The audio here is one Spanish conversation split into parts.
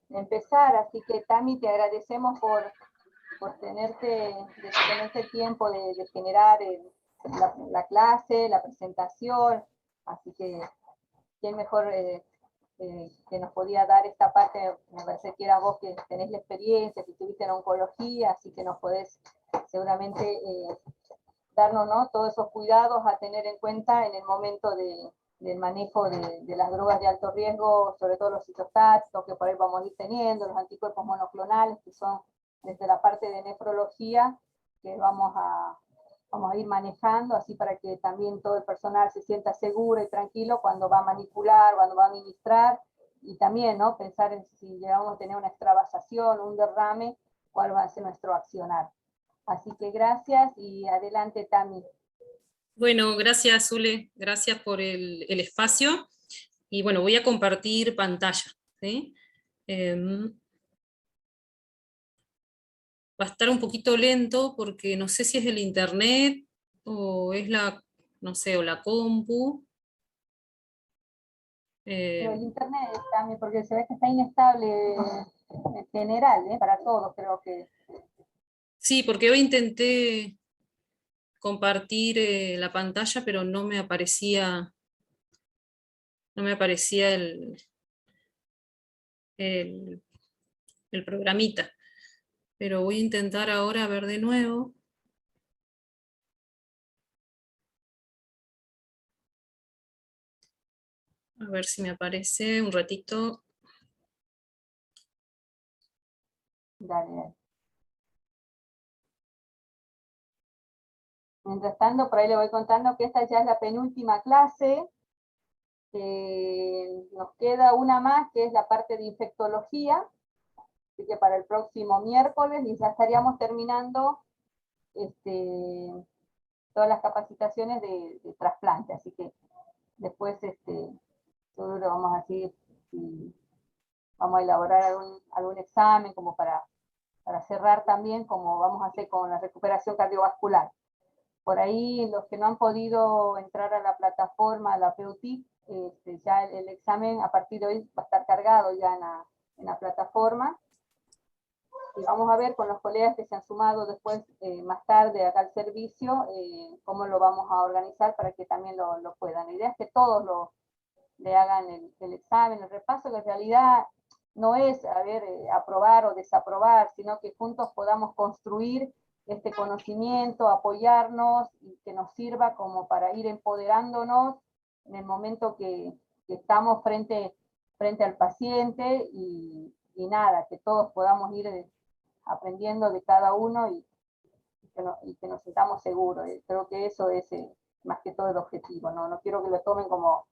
empezar. Así que, Tami, te agradecemos por tenerte tiempo de generar la clase, la presentación. Así que, ¿quién mejor que nos podía dar esta parte? Me parece que era vos, que tenés la experiencia, que estuviste en oncología, así que nos podés seguramente darnos, ¿no?, todos esos cuidados a tener en cuenta en el momento del manejo de las drogas de alto riesgo, sobre todo los citostáticos, que por ahí vamos a ir teniendo, los anticuerpos monoclonales, que son desde la parte de nefrología, que vamos a ir manejando, así para que también todo el personal se sienta seguro y tranquilo cuando va a manipular, cuando va a administrar, y también, ¿no?, pensar en si llegamos a tener una extravasación, un derrame, cuál va a ser nuestro accionar. Así que gracias, y adelante, Tami. Bueno, gracias, Zule, gracias por el espacio. Y bueno, voy a compartir pantalla, ¿sí? Va a estar un poquito lento porque no sé si es el internet o es la, no sé, o la compu. Pero el internet también, porque se ve que está inestable en general, para todos, creo que. Sí, porque hoy intenté compartir la pantalla, pero no me aparecía el, el programita. Pero voy a intentar ahora ver de nuevo. A ver si me aparece un ratito. Dale. Mientras tanto, por ahí le voy contando que esta ya es la penúltima clase. Nos queda una más, que es la parte de infectología. Así que para el próximo miércoles, y ya estaríamos terminando todas las capacitaciones de trasplante. Así que después seguro vamos a seguir, y vamos a elaborar algún examen como para cerrar también, como vamos a hacer con la recuperación cardiovascular. Por ahí, los que no han podido entrar a la plataforma, a la PEUTIC, ya el examen a partir de hoy va a estar cargado ya en la plataforma. Y vamos a ver con los colegas que se han sumado después, más tarde, acá al servicio, cómo lo vamos a organizar para que también lo puedan. La idea es que todos le hagan el examen, el repaso, que en realidad no es aprobar o desaprobar, sino que juntos podamos construir este conocimiento, apoyarnos, y que nos sirva como para ir empoderándonos en el momento que estamos frente al paciente, y nada, que todos podamos ir aprendiendo de cada uno, y que nos sintamos seguros. Creo que eso es más que todo el objetivo, ¿no? No quiero que lo tomen como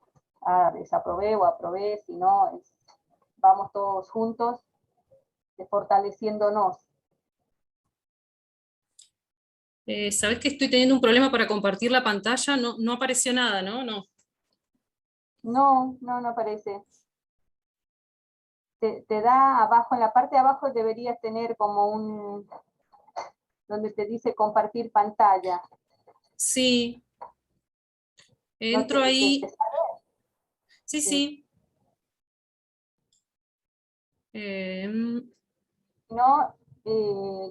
desaprobé o aprobé, sino vamos todos juntos fortaleciéndonos. ¿Sabés que estoy teniendo un problema para compartir la pantalla? No apareció nada, ¿no? No aparece. Te da abajo, en la parte de abajo deberías tener como donde te dice compartir pantalla. Sí. ¿No Entro ahí. te Sí, sí. No,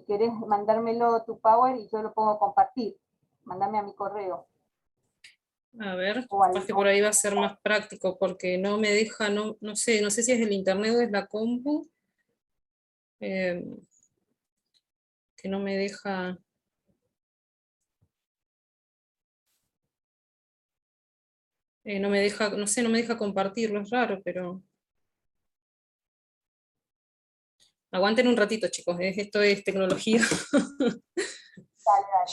querés mandármelo tu Power y yo lo pongo compartir. Mándame a mi correo. A ver, O capaz que por ahí va a ser más práctico, porque no me deja, no sé si es el internet o es la compu, que no me deja. No me deja, no sé, no me deja compartirlo, es raro, pero. Aguanten un ratito, chicos, esto es tecnología.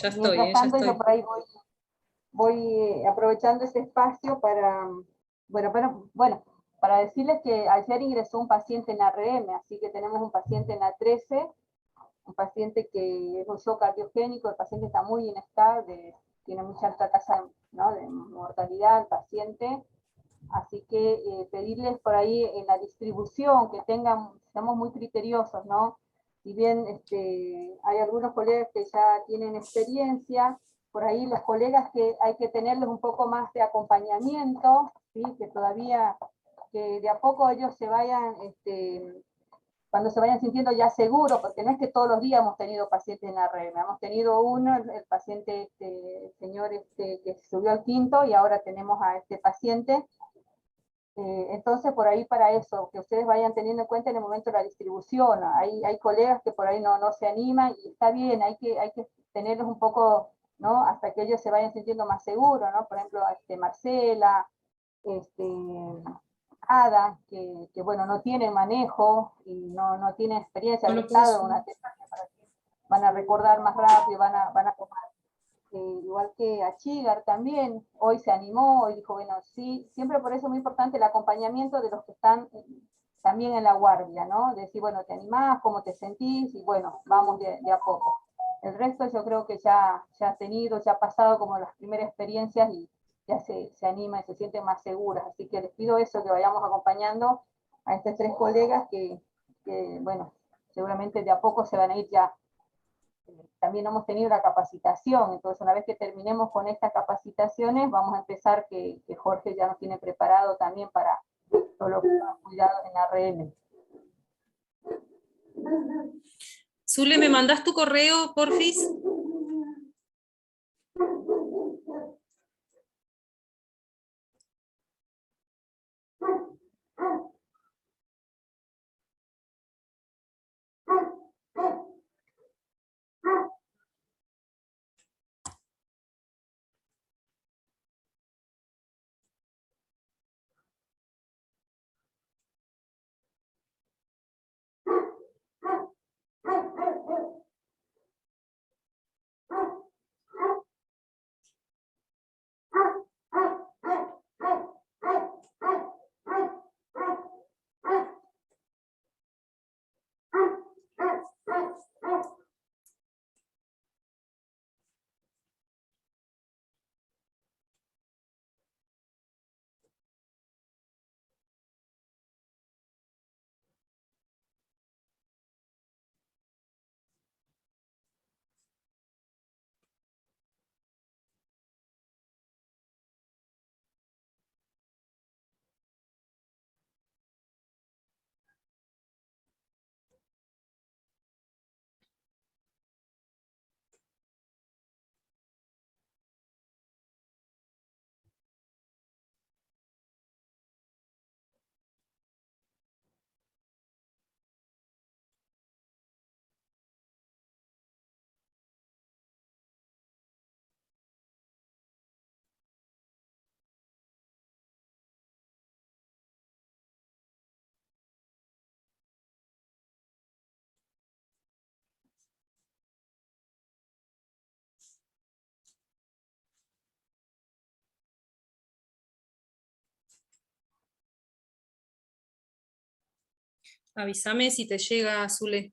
Ya estoy, Mientras ya tanto, yo estoy. por ahí voy aprovechando este espacio para decirles que ayer ingresó un paciente en ARM, así que tenemos un paciente en A13, un paciente que es un shock cardiogénico. El paciente está muy inestable, tiene mucha alta tasa, ¿no?, de mortalidad el paciente. Así que pedirles por ahí en la distribución que seamos muy criteriosos, ¿no? Si bien hay algunos colegas que ya tienen experiencia, por ahí los colegas que hay que tenerles un poco más de acompañamiento, ¿sí?, que todavía que de a poco ellos se vayan, cuando se vayan sintiendo ya seguros, porque no es que todos los días hemos tenido pacientes en ARM, hemos tenido uno, el paciente, el señor que subió al quinto, y ahora tenemos a este paciente. Entonces, por ahí para eso, que ustedes vayan teniendo en cuenta en el momento de la distribución. Hay colegas que por ahí no se animan, y está bien, hay que tenerlos un poco, ¿no? Hasta que ellos se vayan sintiendo más seguros, ¿no? Por ejemplo, Marcela, Ada, que bueno, no tiene manejo y no tiene experiencia, No haber lo puedo estado en subir. una terapia, para que van a recordar más rápido, van a tomar. Igual que a Chigar también, hoy se animó y dijo, bueno, sí, siempre por eso es muy importante el acompañamiento de los que están también en la guardia, ¿no? Decir, bueno, ¿te animás? ¿Cómo te sentís? Y bueno, vamos de a poco. El resto yo creo que ya ha tenido, ya ha pasado como las primeras experiencias, y ya se anima y se sienten más seguras. Así que les pido eso, que vayamos acompañando a estos 3 colegas que, bueno, seguramente de a poco se van a ir ya. También hemos tenido la capacitación, entonces una vez que terminemos con estas capacitaciones, vamos a empezar, que Jorge ya nos tiene preparado también para todo lo que estamos cuidados en ARM. Zule, ¿me mandás tu correo, porfis? Avísame si te llega, Zule.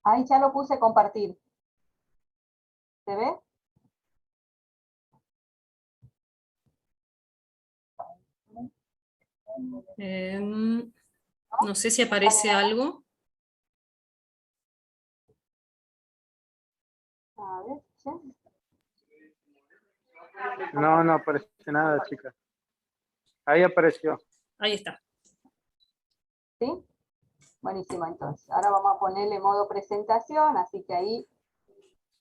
Ahí ya lo puse compartir. ¿Se ve? No sé si aparece algo. A ver, ¿sí? No aparece nada, chica. Ahí apareció. Ahí está. ¿Sí? Buenísimo, entonces. Ahora vamos a ponerle modo presentación, así que ahí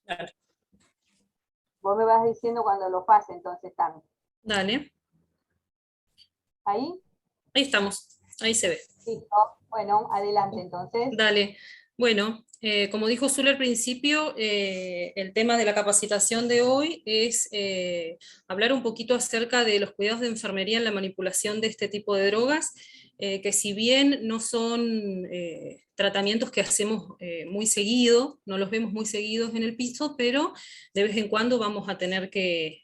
Dale. vos me vas diciendo cuando lo pase, entonces también. Dale. ¿Ahí? Ahí estamos. Ahí se ve. Listo. Bueno, adelante entonces. Dale. Bueno, como dijo Zule al principio, el tema de la capacitación de hoy es hablar un poquito acerca de los cuidados de enfermería en la manipulación de este tipo de drogas, que si bien no son tratamientos que hacemos muy seguido, no los vemos muy seguidos en el piso, pero de vez en cuando vamos a tener que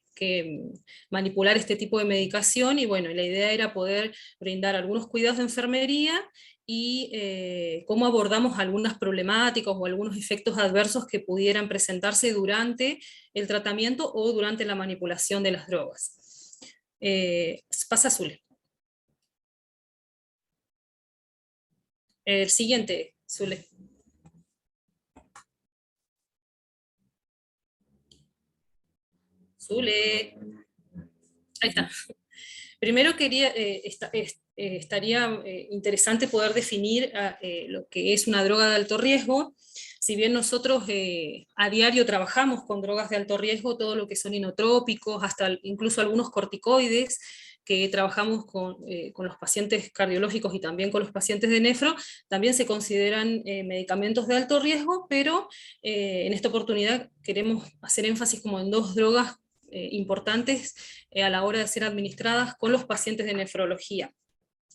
manipular este tipo de medicación, y bueno, la idea era poder brindar algunos cuidados de enfermería y cómo abordamos algunas problemáticas o algunos efectos adversos que pudieran presentarse durante el tratamiento o durante la manipulación de las drogas. Pasa Zule. El siguiente, Zule. Zule. Ahí está. Primero estaría interesante poder definir lo que es una droga de alto riesgo. Si bien nosotros a diario trabajamos con drogas de alto riesgo, todo lo que son inotrópicos, hasta incluso algunos corticoides, que trabajamos con los pacientes cardiológicos y también con los pacientes de nefro, también se consideran medicamentos de alto riesgo, pero en esta oportunidad queremos hacer énfasis como en dos drogas importantes a la hora de ser administradas con los pacientes de nefrología.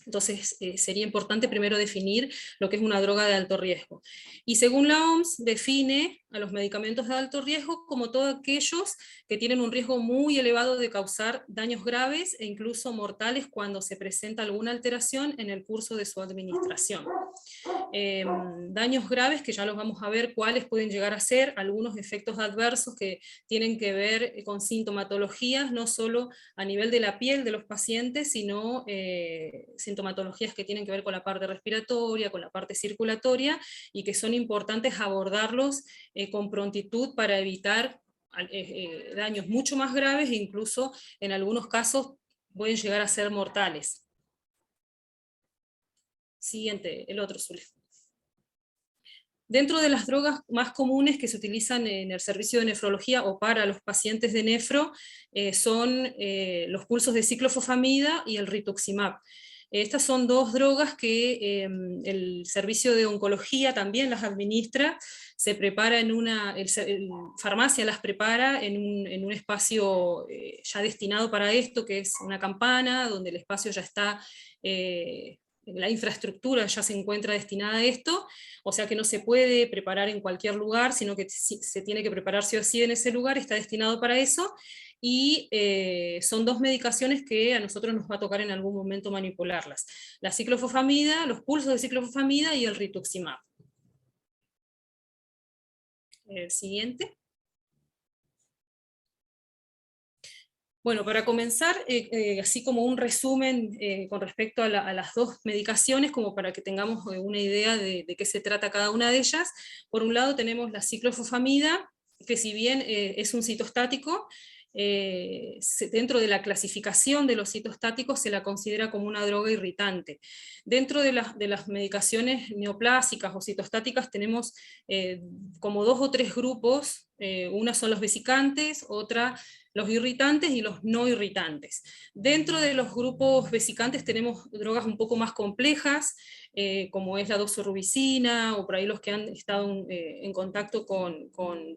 Entonces, sería importante primero definir lo que es una droga de alto riesgo. Y según la OMS, define a los medicamentos de alto riesgo como todos aquellos que tienen un riesgo muy elevado de causar daños graves e incluso mortales cuando se presenta alguna alteración en el curso de su administración. Daños graves que ya los vamos a ver cuáles pueden llegar a ser, algunos efectos adversos que tienen que ver con sintomatologías, no solo a nivel de la piel de los pacientes, sino sintomatologías que tienen que ver con la parte respiratoria, con la parte circulatoria, y que son importantes abordarlos con prontitud para evitar daños mucho más graves e incluso en algunos casos pueden llegar a ser mortales. Siguiente, el otro, Zule. Dentro de las drogas más comunes que se utilizan en el servicio de nefrología o para los pacientes de nefro son los pulsos de ciclofosfamida y el rituximab. Estas son dos drogas que el servicio de oncología también las administra, se prepara en farmacia las prepara en un espacio ya destinado para esto, que es una campana, donde el espacio ya está, la infraestructura ya se encuentra destinada a esto, o sea que no se puede preparar en cualquier lugar, sino que se tiene que preparar sí o sí en ese lugar, está destinado para eso, y son dos medicaciones que a nosotros nos va a tocar en algún momento manipularlas. La ciclofosfamida, los pulsos de ciclofosfamida y el rituximab. El siguiente. Bueno, para comenzar, así como un resumen con respecto a las dos medicaciones, como para que tengamos una idea de qué se trata cada una de ellas. Por un lado tenemos la ciclofosfamida, que si bien es un citostático, dentro de la clasificación de los citostáticos se la considera como una droga irritante. Dentro de las medicaciones neoplásicas o citostáticas tenemos como dos o tres grupos, una son los vesicantes, otra los irritantes y los no irritantes. Dentro de los grupos vesicantes tenemos drogas un poco más complejas, como es la doxorubicina, o por ahí los que han estado en contacto con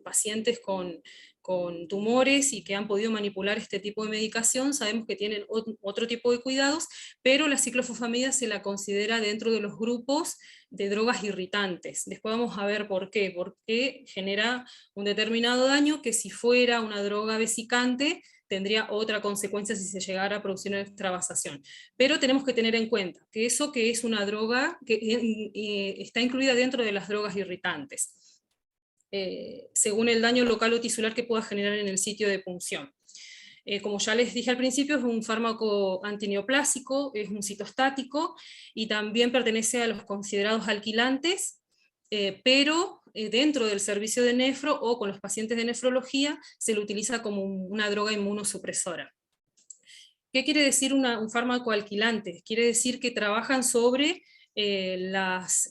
pacientes con tumores y que han podido manipular este tipo de medicación, sabemos que tienen otro tipo de cuidados, pero la ciclofosfamida se la considera dentro de los grupos de drogas irritantes. Después vamos a ver por qué. Porque genera un determinado daño que si fuera una droga vesicante tendría otra consecuencia si se llegara a producir una extravasación. Pero tenemos que tener en cuenta que eso que es una droga que está incluida dentro de las drogas irritantes, según el daño local o tisular que pueda generar en el sitio de punción. Como ya les dije al principio, es un fármaco antineoplásico, es un citostático, y también pertenece a los considerados alquilantes, pero dentro del servicio de nefro o con los pacientes de nefrología se lo utiliza como una droga inmunosupresora. ¿Qué quiere decir un fármaco alquilante? Quiere decir que trabajan sobre las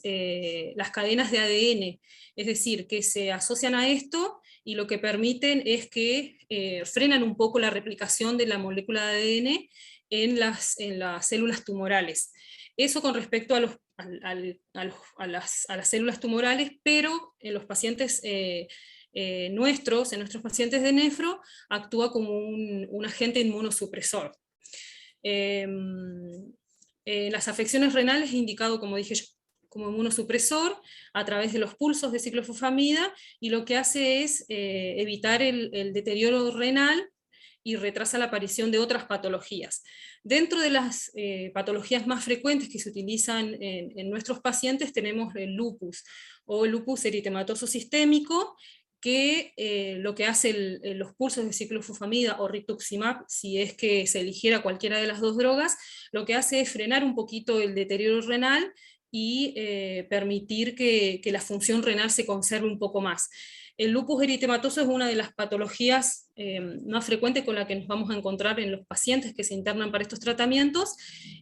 cadenas de ADN, es decir, que se asocian a esto y lo que permiten es que frenan un poco la replicación de la molécula de ADN en las células tumorales. Eso con respecto a las células tumorales, pero en los pacientes en nuestros pacientes de nefro actúa como un agente inmunosupresor. Las afecciones renales indicado, como dije yo, como inmunosupresor a través de los pulsos de ciclofosfamida, y lo que hace es evitar el deterioro renal y retrasa la aparición de otras patologías. Dentro de las patologías más frecuentes que se utilizan en nuestros pacientes tenemos el lupus, o el lupus eritematoso sistémico, que lo que hace los pulsos de ciclofosfamida o rituximab, si es que se eligiera cualquiera de las dos drogas, lo que hace es frenar un poquito el deterioro renal y permitir que la función renal se conserve un poco más. El lupus eritematoso es una de las patologías más frecuentes con la que nos vamos a encontrar en los pacientes que se internan para estos tratamientos,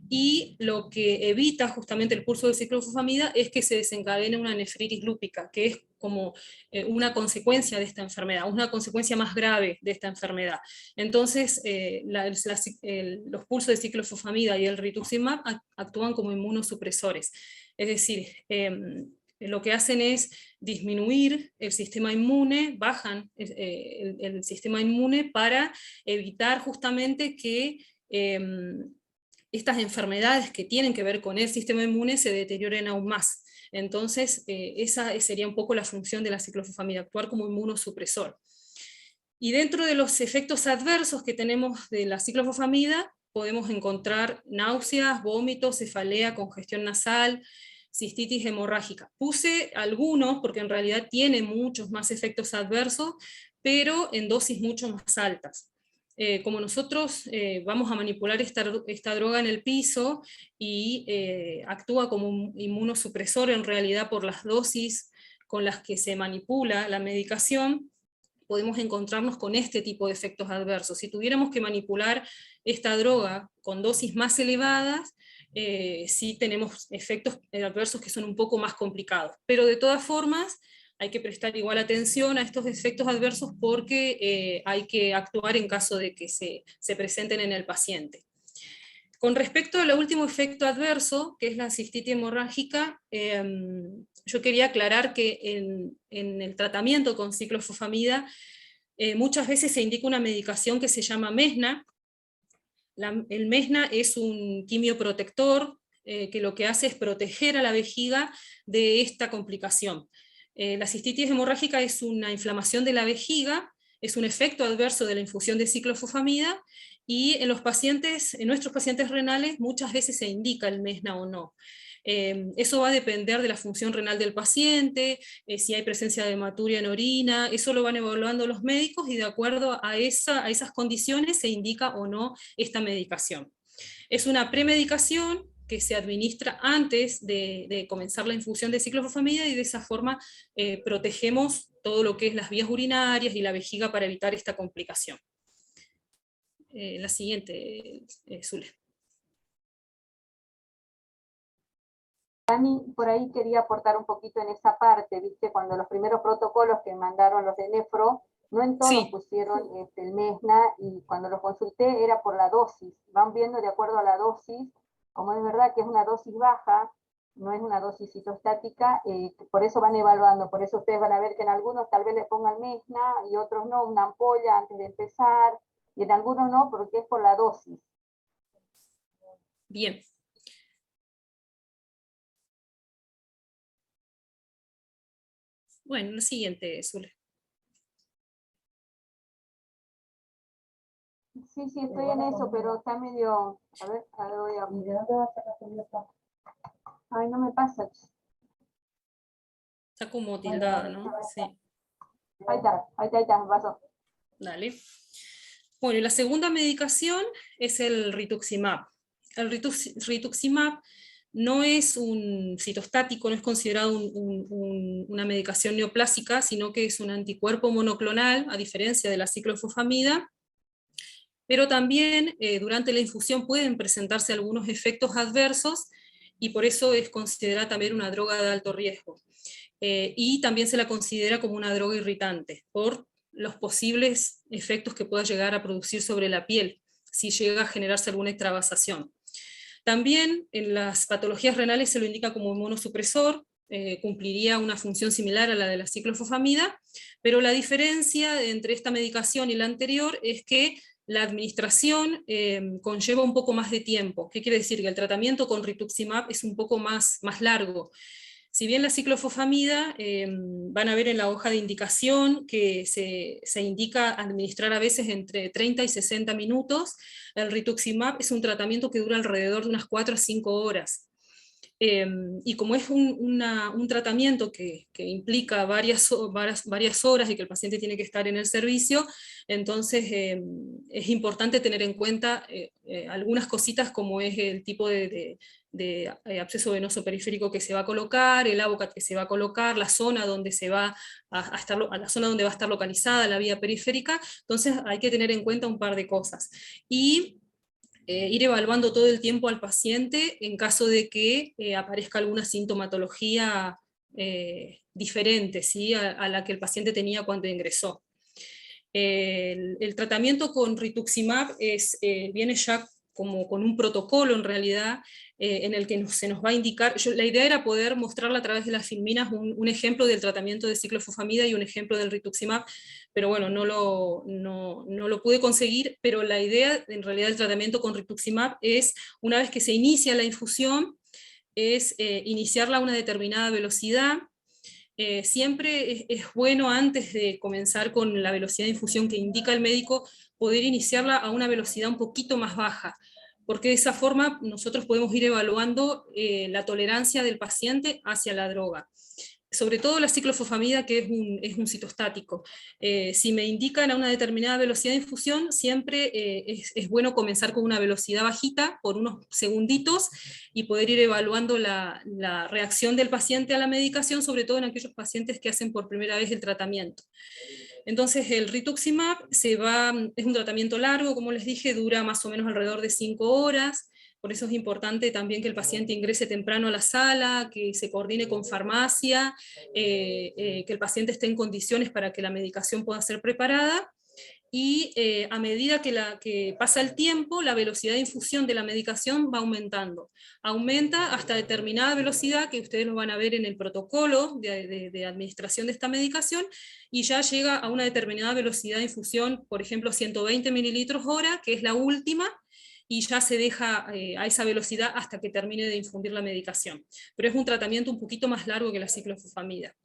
y lo que evita justamente el pulso de ciclofosfamida es que se desencadene una nefritis lúpica, que es como una consecuencia de esta enfermedad, una consecuencia más grave de esta enfermedad. Entonces, los pulsos de ciclofosfamida y el rituximab actúan como inmunosupresores. Es decir, lo que hacen es disminuir el sistema inmune, bajan el sistema inmune para evitar justamente que estas enfermedades que tienen que ver con el sistema inmune se deterioren aún más. Entonces, esa sería un poco la función de la ciclofosfamida, actuar como inmunosupresor. Y dentro de los efectos adversos que tenemos de la ciclofosfamida, podemos encontrar náuseas, vómitos, cefalea, congestión nasal, cistitis hemorrágica. Puse algunos porque en realidad tiene muchos más efectos adversos, pero en dosis mucho más altas. Como nosotros vamos a manipular esta droga en el piso y actúa como un inmunosupresor en realidad por las dosis con las que se manipula la medicación, podemos encontrarnos con este tipo de efectos adversos. Si tuviéramos que manipular esta droga con dosis más elevadas, sí tenemos efectos adversos que son un poco más complicados. Pero de todas formas, hay que prestar igual atención a estos efectos adversos porque hay que actuar en caso de que se presenten en el paciente. Con respecto al último efecto adverso, que es la cistitis hemorrágica, yo quería aclarar que en el tratamiento con ciclofosfamida muchas veces se indica una medicación que se llama Mesna. El Mesna es un quimioprotector que lo que hace es proteger a la vejiga de esta complicación. La cistitis hemorrágica es una inflamación de la vejiga, es un efecto adverso de la infusión de ciclofosfamida, y en nuestros pacientes renales muchas veces se indica el Mesna o no. Eso va a depender de la función renal del paciente, si hay presencia de hematuria en orina, eso lo van evaluando los médicos y de acuerdo a esas condiciones se indica o no esta medicación. Es una premedicación que se administra antes de comenzar la infusión de ciclofosfamida y de esa forma protegemos todo lo que es las vías urinarias y la vejiga para evitar esta complicación. La siguiente, Zule. Dani, por ahí quería aportar un poquito en esa parte, ¿viste? Cuando los primeros protocolos que mandaron los de Nefro, no en todos Sí. pusieron el Mesna, y cuando lo consulté era por la dosis. Van viendo de acuerdo a la dosis, como es verdad que es una dosis baja, no es una dosis citostática, por eso van evaluando, por eso ustedes van a ver que en algunos tal vez les pongan Mesna y otros no, una ampolla antes de empezar, y en algunos no, porque es por la dosis. Bien. Bueno, la siguiente, Zule. Sí, estoy en eso, pero está medio... A ver voy a... Ay, no me pasa. Está como tildada, ¿no? Sí. Ahí está, me pasó. Dale. Bueno, y la segunda medicación es el rituximab. El rituximab no es un citostático, no es considerado una medicación neoplásica, sino que es un anticuerpo monoclonal, a diferencia de la ciclofosfamida, pero también durante la infusión pueden presentarse algunos efectos adversos, y por eso es considerada también una droga de alto riesgo. Y también se la considera como una droga irritante, por los posibles efectos que pueda llegar a producir sobre la piel, si llega a generarse alguna extravasación. También en las patologías renales se lo indica como inmunosupresor, cumpliría una función similar a la de la ciclofosfamida, pero la diferencia entre esta medicación y la anterior es que la administración conlleva un poco más de tiempo. ¿Qué quiere decir? Que el tratamiento con rituximab es un poco más largo. Si bien la ciclofosfamida, van a ver en la hoja de indicación que se indica administrar a veces entre 30 y 60 minutos, el rituximab es un tratamiento que dura alrededor de unas 4 a 5 horas. Y como es un tratamiento que implica varias horas y que el paciente tiene que estar en el servicio, entonces es importante tener en cuenta algunas cositas como es el tipo de absceso venoso periférico que se va a colocar, el AVOCAT que se va a colocar, la zona donde se va la zona donde va a estar localizada la vía periférica. Entonces hay que tener en cuenta un par de cosas. Y ir evaluando todo el tiempo al paciente en caso de que aparezca alguna sintomatología diferente, ¿sí? a la que el paciente tenía cuando ingresó. El tratamiento con rituximab viene ya como con un protocolo en realidad, en el que se nos va a indicar, la idea era poder mostrarle a través de las filminas un ejemplo del tratamiento de ciclofosfamida y un ejemplo del rituximab, pero bueno, no lo pude conseguir, pero la idea en realidad del tratamiento con rituximab es, una vez que se inicia la infusión, es iniciarla a una determinada velocidad. Siempre es bueno, antes de comenzar con la velocidad de infusión que indica el médico, poder iniciarla a una velocidad un poquito más baja, porque de esa forma nosotros podemos ir evaluando la tolerancia del paciente hacia la droga. Sobre todo la ciclofosfamida, que es un citostático. Si me indican a una determinada velocidad de infusión, siempre es bueno comenzar con una velocidad bajita por unos segunditos y poder ir evaluando la reacción del paciente a la medicación, sobre todo en aquellos pacientes que hacen por primera vez el tratamiento. Entonces el rituximab es un tratamiento largo, como les dije, dura más o menos alrededor de 5 horas. Por eso es importante también que el paciente ingrese temprano a la sala, que se coordine con farmacia, que el paciente esté en condiciones para que la medicación pueda ser preparada, y a medida que pasa el tiempo, la velocidad de infusión de la medicación va aumentando. Aumenta hasta determinada velocidad, que ustedes lo van a ver en el protocolo de administración de esta medicación, y ya llega a una determinada velocidad de infusión, por ejemplo 120 mililitros hora, que es la última, y ya se deja a esa velocidad hasta que termine de infundir la medicación. Pero es un tratamiento un poquito más largo que la ciclofosfamida.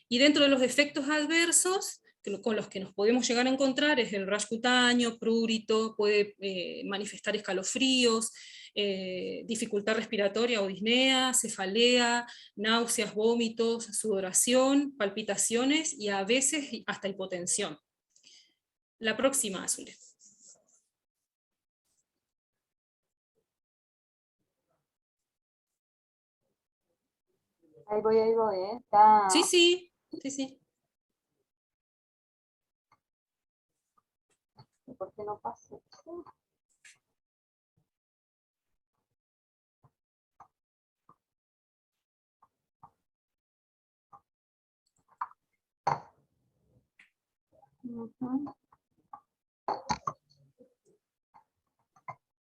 Y dentro de los efectos adversos con los que nos podemos llegar a encontrar es el rash cutáneo, prurito, puede manifestar escalofríos, dificultad respiratoria o disnea, cefalea, náuseas, vómitos, sudoración, palpitaciones y a veces hasta hipotensión. La próxima, Azule. Ahí voy, Está... Sí, sí, sí, sí. ¿Por qué no pasa?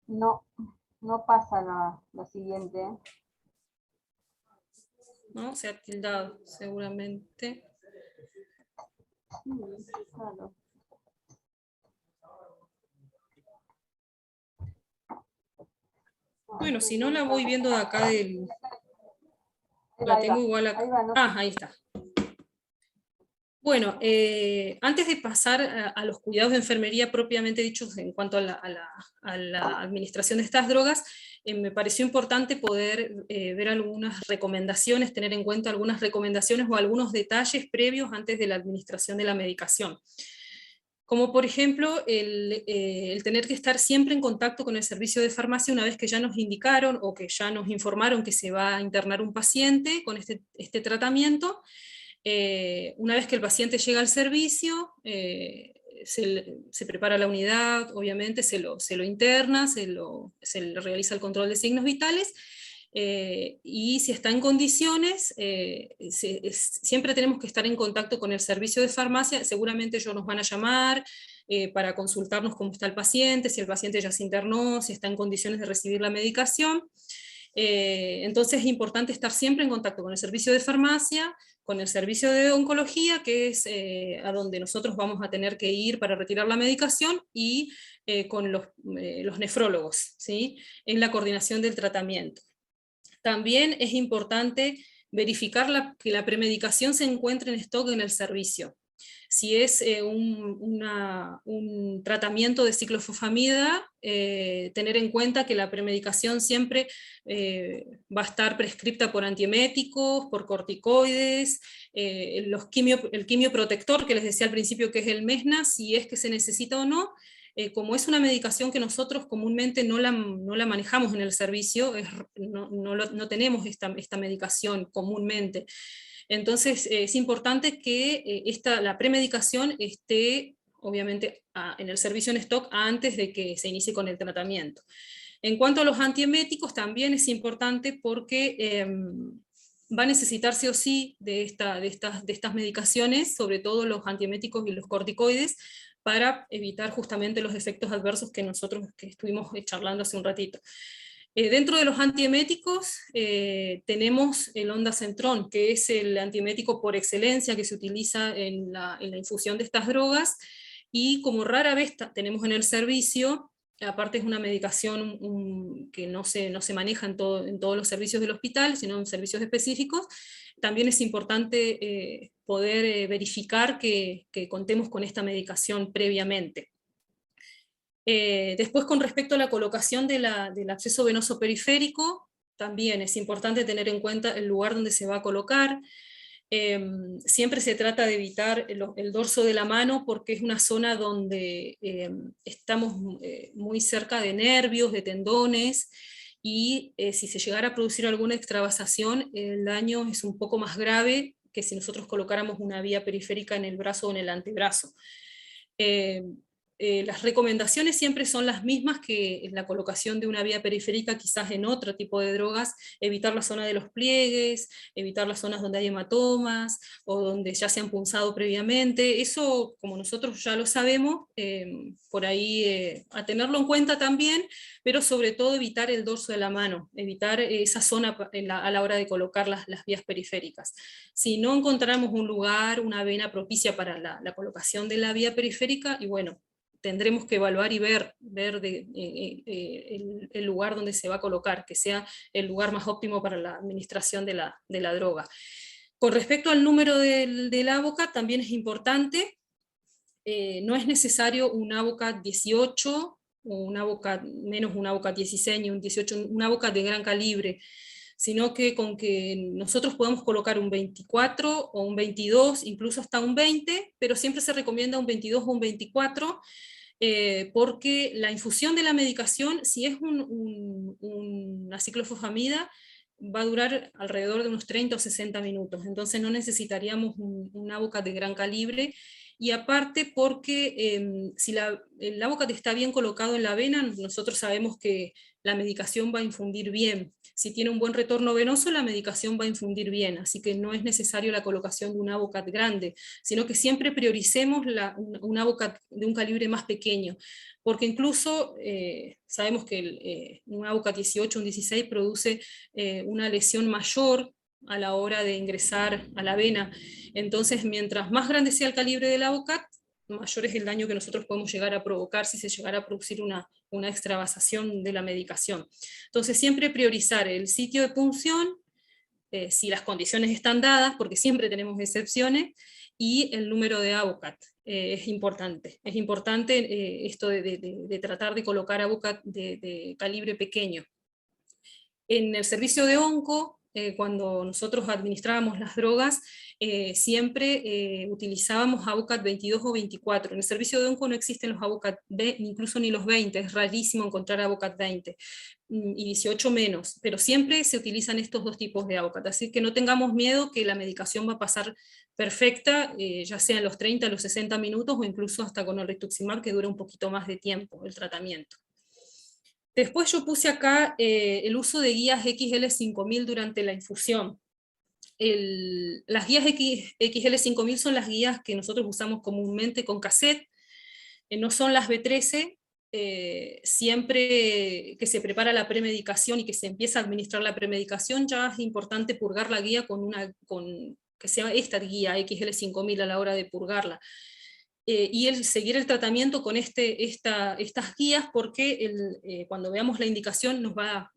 No, no pasa lo siguiente. ¿No? Se ha tildado, seguramente. Sí, claro. Bueno, si no la voy viendo de acá del... La tengo igual acá. Ahí está. Bueno, antes de pasar a los cuidados de enfermería propiamente dichos en cuanto a la administración de estas drogas, me pareció importante poder ver algunas recomendaciones, tener en cuenta algunas recomendaciones o algunos detalles previos antes de la administración de la medicación. Como por ejemplo el tener que estar siempre en contacto con el servicio de farmacia una vez que ya nos indicaron o que ya nos informaron que se va a internar un paciente con este tratamiento. Una vez que el paciente llega al servicio, se prepara la unidad, obviamente se lo interna, se le realiza el control de signos vitales, y si está en condiciones, siempre tenemos que estar en contacto con el servicio de farmacia. Seguramente ellos nos van a llamar para consultarnos cómo está el paciente, si el paciente ya se internó, si está en condiciones de recibir la medicación. Entonces es importante estar siempre en contacto con el servicio de farmacia, con el servicio de oncología, que es a donde nosotros vamos a tener que ir para retirar la medicación, y con los nefrólogos, ¿sí? En la coordinación del tratamiento. También es importante verificar que la premedicación se encuentre en stock en el servicio. Si es un tratamiento de ciclofosfamida, tener en cuenta que la premedicación siempre va a estar prescripta por antieméticos, por corticoides, el quimioprotector que les decía al principio que es el Mesna, si es que se necesita o no. Como es una medicación que nosotros comúnmente no la manejamos en el servicio, no tenemos esta medicación comúnmente. Entonces es importante que la premedicación esté obviamente en el servicio en stock antes de que se inicie con el tratamiento. En cuanto a los antieméticos también es importante porque va a necesitar sí o sí de estas medicaciones, sobre todo los antieméticos y los corticoides, para evitar justamente los efectos adversos que nosotros estuvimos charlando hace un ratito. Dentro de los antieméticos tenemos el ondansetron, que es el antiemético por excelencia que se utiliza en la infusión de estas drogas, y como rara vez tenemos en el servicio, aparte es una medicación que no se maneja en todos los servicios del hospital, sino en servicios específicos, también es importante poder verificar que contemos con esta medicación previamente. Después, con respecto a la colocación del acceso venoso periférico, también es importante tener en cuenta el lugar donde se va a colocar. Siempre se trata de evitar el dorso de la mano porque es una zona donde estamos muy cerca de nervios, de tendones, y si se llegara a producir alguna extravasación, el daño es un poco más grave que si nosotros colocáramos una vía periférica en el brazo o en el antebrazo. Las recomendaciones siempre son las mismas que la colocación de una vía periférica, quizás en otro tipo de drogas, evitar la zona de los pliegues, evitar las zonas donde hay hematomas, o donde ya se han punzado previamente. Eso, como nosotros ya lo sabemos, por ahí a tenerlo en cuenta también, pero sobre todo evitar el dorso de la mano, evitar esa zona a la hora de colocar las vías periféricas. Si no encontramos un lugar, una vena propicia para la colocación de la vía periférica, y bueno, tendremos que evaluar y ver el lugar donde se va a colocar, que sea el lugar más óptimo para la administración de la droga. Con respecto al número del AVOCAT, también es importante, no es necesario un AVOCAT 18, o un AVOCAT, menos un AVOCAT 16 ni un 18, un AVOCAT de gran calibre, sino que con que nosotros podamos colocar un 24 o un 22, incluso hasta un 20, pero siempre se recomienda un 22 o un 24, porque la infusión de la medicación, si es una ciclofosfamida, va a durar alrededor de unos 30 o 60 minutos, entonces no necesitaríamos un AVOCAT de gran calibre, y aparte porque si el AVOCAT está bien colocado en la vena, nosotros sabemos que la medicación va a infundir bien. Si tiene un buen retorno venoso, la medicación va a infundir bien, así que no es necesario la colocación de un AVOCAT grande, sino que siempre prioricemos un AVOCAT de un calibre más pequeño, porque incluso sabemos que un AVOCAT 18, un 16 produce una lesión mayor a la hora de ingresar a la vena. Entonces, mientras más grande sea el calibre del AVOCAT, mayor es el daño que nosotros podemos llegar a provocar si se llegara a producir una extravasación de la medicación. Entonces, siempre priorizar el sitio de punción, si las condiciones están dadas, porque siempre tenemos excepciones, y el número de AVOCAT. Es importante esto de tratar de colocar AVOCAT de calibre pequeño. En el servicio de onco, cuando nosotros administrábamos las drogas, siempre utilizábamos AVOCAT 22 o 24. En el servicio de onco no existen los AVOCAT incluso ni los 20, es rarísimo encontrar AVOCAT 20, y 18 menos, pero siempre se utilizan estos dos tipos de AVOCAT, así que no tengamos miedo que la medicación va a pasar perfecta, ya sea en los 30, los 60 minutos, o incluso hasta con el rituximab, que dura un poquito más de tiempo el tratamiento. Después yo puse acá el uso de guías XL5000 durante la infusión. Las guías XL5000 son las guías que nosotros usamos comúnmente con cassette, no son las B13. Siempre que se prepara la premedicación y que se empieza a administrar la premedicación, ya es importante purgar la guía que sea esta guía XL5000 a la hora de purgarla. Y seguir el tratamiento con estas guías, porque cuando veamos la indicación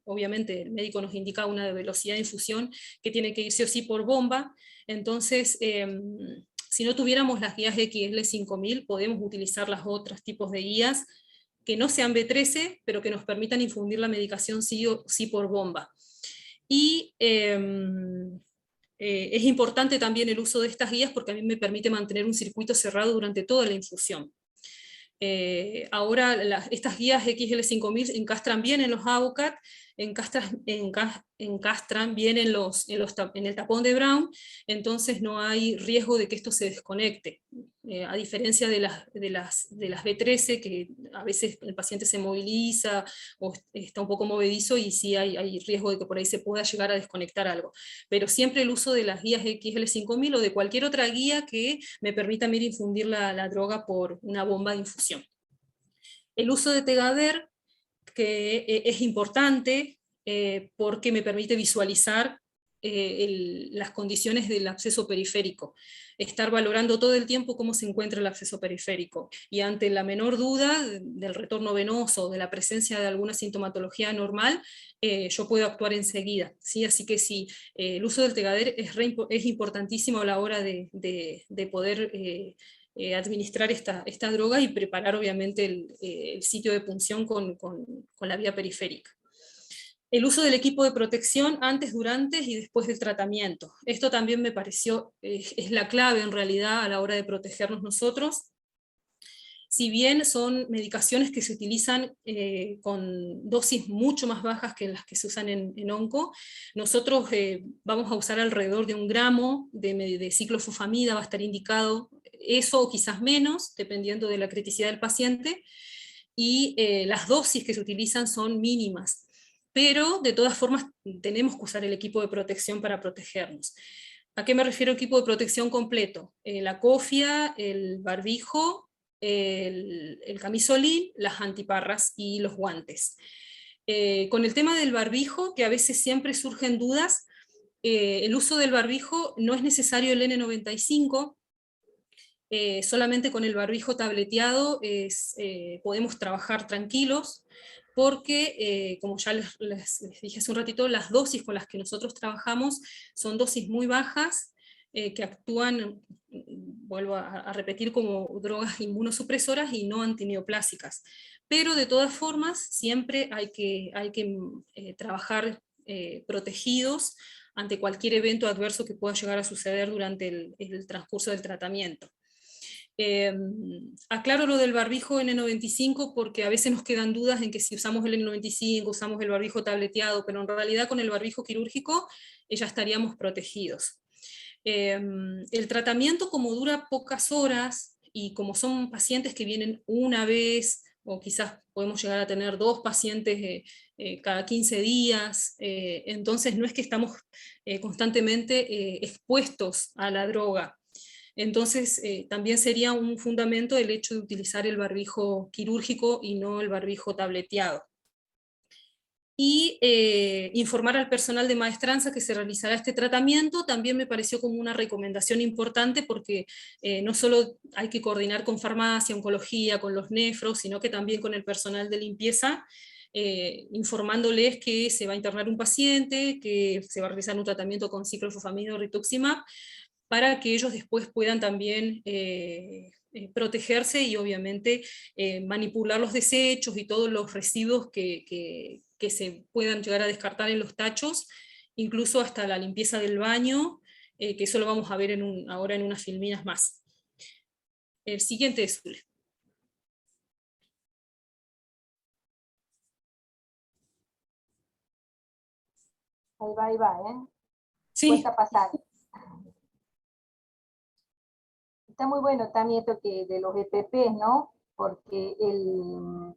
obviamente el médico nos indica una velocidad de infusión que tiene que ir sí o sí por bomba, entonces Si no tuviéramos las guías XL5000, podemos utilizar los otros tipos de guías que no sean B13, pero que nos permitan infundir la medicación sí por bomba. Y es importante también el uso de estas guías porque a mí me permite mantener un circuito cerrado durante toda la infusión. Ahora estas guías XL5000 encastran bien en los AVOCAT, encastran bien en el tapón de Brown, entonces no hay riesgo de que esto se desconecte. A diferencia de las B13, que a veces el paciente se moviliza o está un poco movedizo y sí hay riesgo de que por ahí se pueda llegar a desconectar algo. Pero siempre el uso de las guías XL5000 o de cualquier otra guía que me permita a mí infundir la droga por una bomba de infusión. El uso de Tegader, que es importante porque me permite visualizar las condiciones del acceso periférico, estar valorando todo el tiempo cómo se encuentra el acceso periférico, y ante la menor duda del retorno venoso o de la presencia de alguna sintomatología anormal, yo puedo actuar enseguida, ¿sí? Así que sí, el uso del Tegader es importantísimo a la hora de poder administrar esta droga y preparar obviamente el sitio de punción con la vía periférica. El uso del equipo de protección antes, durante y después del tratamiento. Esto también me pareció, es la clave en realidad a la hora de protegernos nosotros. Si bien son medicaciones que se utilizan con dosis mucho más bajas que las que se usan en onco, nosotros vamos a usar alrededor de 1 gramo de ciclofosfamida, va a estar indicado eso o quizás menos, dependiendo de la criticidad del paciente, y las dosis que se utilizan son mínimas. Pero de todas formas tenemos que usar el equipo de protección para protegernos. ¿A qué me refiero equipo de protección completo? La cofia, el barbijo, el camisolín, las antiparras y los guantes. Con el tema del barbijo, que a veces siempre surgen dudas, el uso del barbijo no es necesario el N95, solamente con el barbijo tableteado podemos trabajar tranquilos, porque como ya les dije hace un ratito, las dosis con las que nosotros trabajamos son dosis muy bajas, que actúan, vuelvo a repetir, como drogas inmunosupresoras y no antineoplásicas. Pero de todas formas, siempre hay que trabajar protegidos ante cualquier evento adverso que pueda llegar a suceder durante el transcurso del tratamiento. Aclaro lo del barbijo N95 porque a veces nos quedan dudas en que si usamos el N95, usamos el barbijo tableteado, pero en realidad con el barbijo quirúrgico ya estaríamos protegidos. El tratamiento, como dura pocas horas y como son pacientes que vienen una vez, o quizás podemos llegar a tener 2 pacientes cada 15 días, entonces no es que estamos constantemente expuestos a la droga. Entonces, también sería un fundamento el hecho de utilizar el barbijo quirúrgico y no el barbijo tableteado. Y informar al personal de maestranza que se realizará este tratamiento también me pareció como una recomendación importante, porque no solo hay que coordinar con farmacia, oncología, con los nefros, sino que también con el personal de limpieza, informándoles que se va a internar un paciente, que se va a realizar un tratamiento con ciclofosfamida o rituximab, para que ellos después puedan también protegerse y obviamente manipular los desechos y todos los residuos que se puedan llegar a descartar en los tachos, incluso hasta la limpieza del baño, que eso lo vamos a ver ahora en unas filminas más. El siguiente es Zule. Ahí va, ¿eh? Sí. Cuesta pasar. Está muy bueno también esto que de los EPPs, ¿no? Porque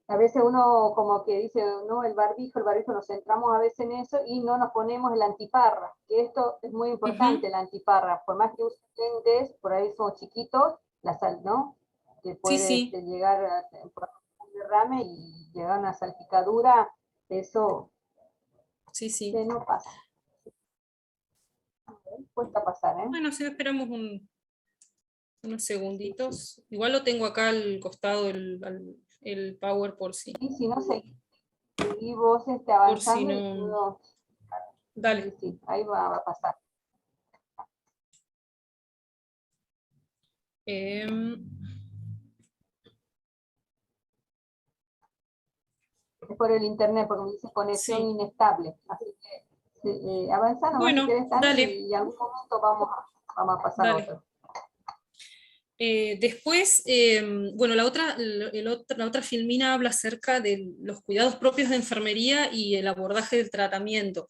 a veces uno como que dice, no, el barbijo nos centramos a veces en eso y no nos ponemos el antiparra, que esto es muy importante, el antiparra, por más que usen lentes, por ahí somos chiquitos, la sal, ¿no? Que puede llegar a un derrame y llegar a una salpicadura, eso que no pasa. Cuesta pasar, ¿eh? Bueno, si esperamos unos segunditos. Igual lo tengo acá al costado el power por si. Y si no, seguí vos avanzando. Por si no. Dale. Sí, ahí va a pasar. Em, Es por el internet, porque me dice conexión sí. inestable. Así que avanza nomás si Bueno, querés, Tami, dale, y en algún momento vamos a pasar a dale. otro. Después, bueno, la otra filmina habla acerca de los cuidados propios de enfermería y el abordaje del tratamiento.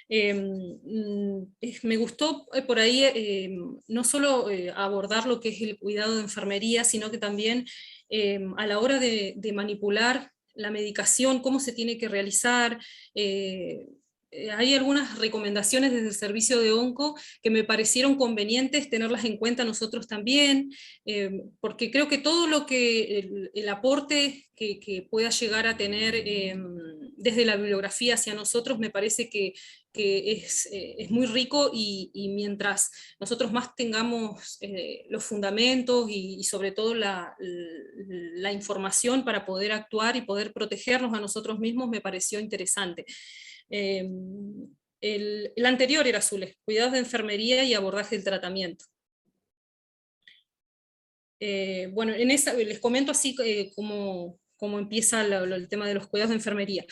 Me gustó por ahí no solo abordar lo que es el cuidado de enfermería, sino que también a la hora de manipular la medicación, cómo se tiene que realizar. Hay algunas recomendaciones desde el servicio de onco que me parecieron convenientes tenerlas en cuenta nosotros también, porque creo que todo lo que el aporte que pueda llegar a tener desde la bibliografía hacia nosotros me parece que es muy rico y mientras nosotros más tengamos los fundamentos y sobre todo la información para poder actuar y poder protegernos a nosotros mismos, me pareció interesante. El anterior era Zules, cuidados de enfermería y abordaje del tratamiento. Bueno, en esa les comento así cómo empieza el tema de los cuidados de enfermería.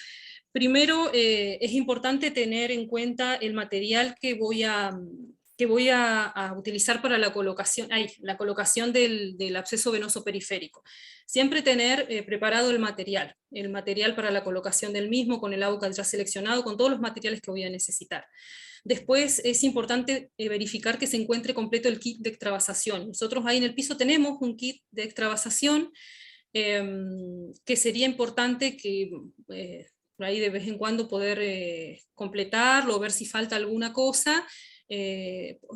Primero, es importante tener en cuenta el material que voy a utilizar para la colocación del absceso venoso periférico. Siempre tener preparado el material para la colocación del mismo, con el AUCAD ya seleccionado, con todos los materiales que voy a necesitar. Después es importante verificar que se encuentre completo el kit de extravasación. Nosotros ahí en el piso tenemos un kit de extravasación que sería importante que por ahí de vez en cuando poder completarlo, ver si falta alguna cosa,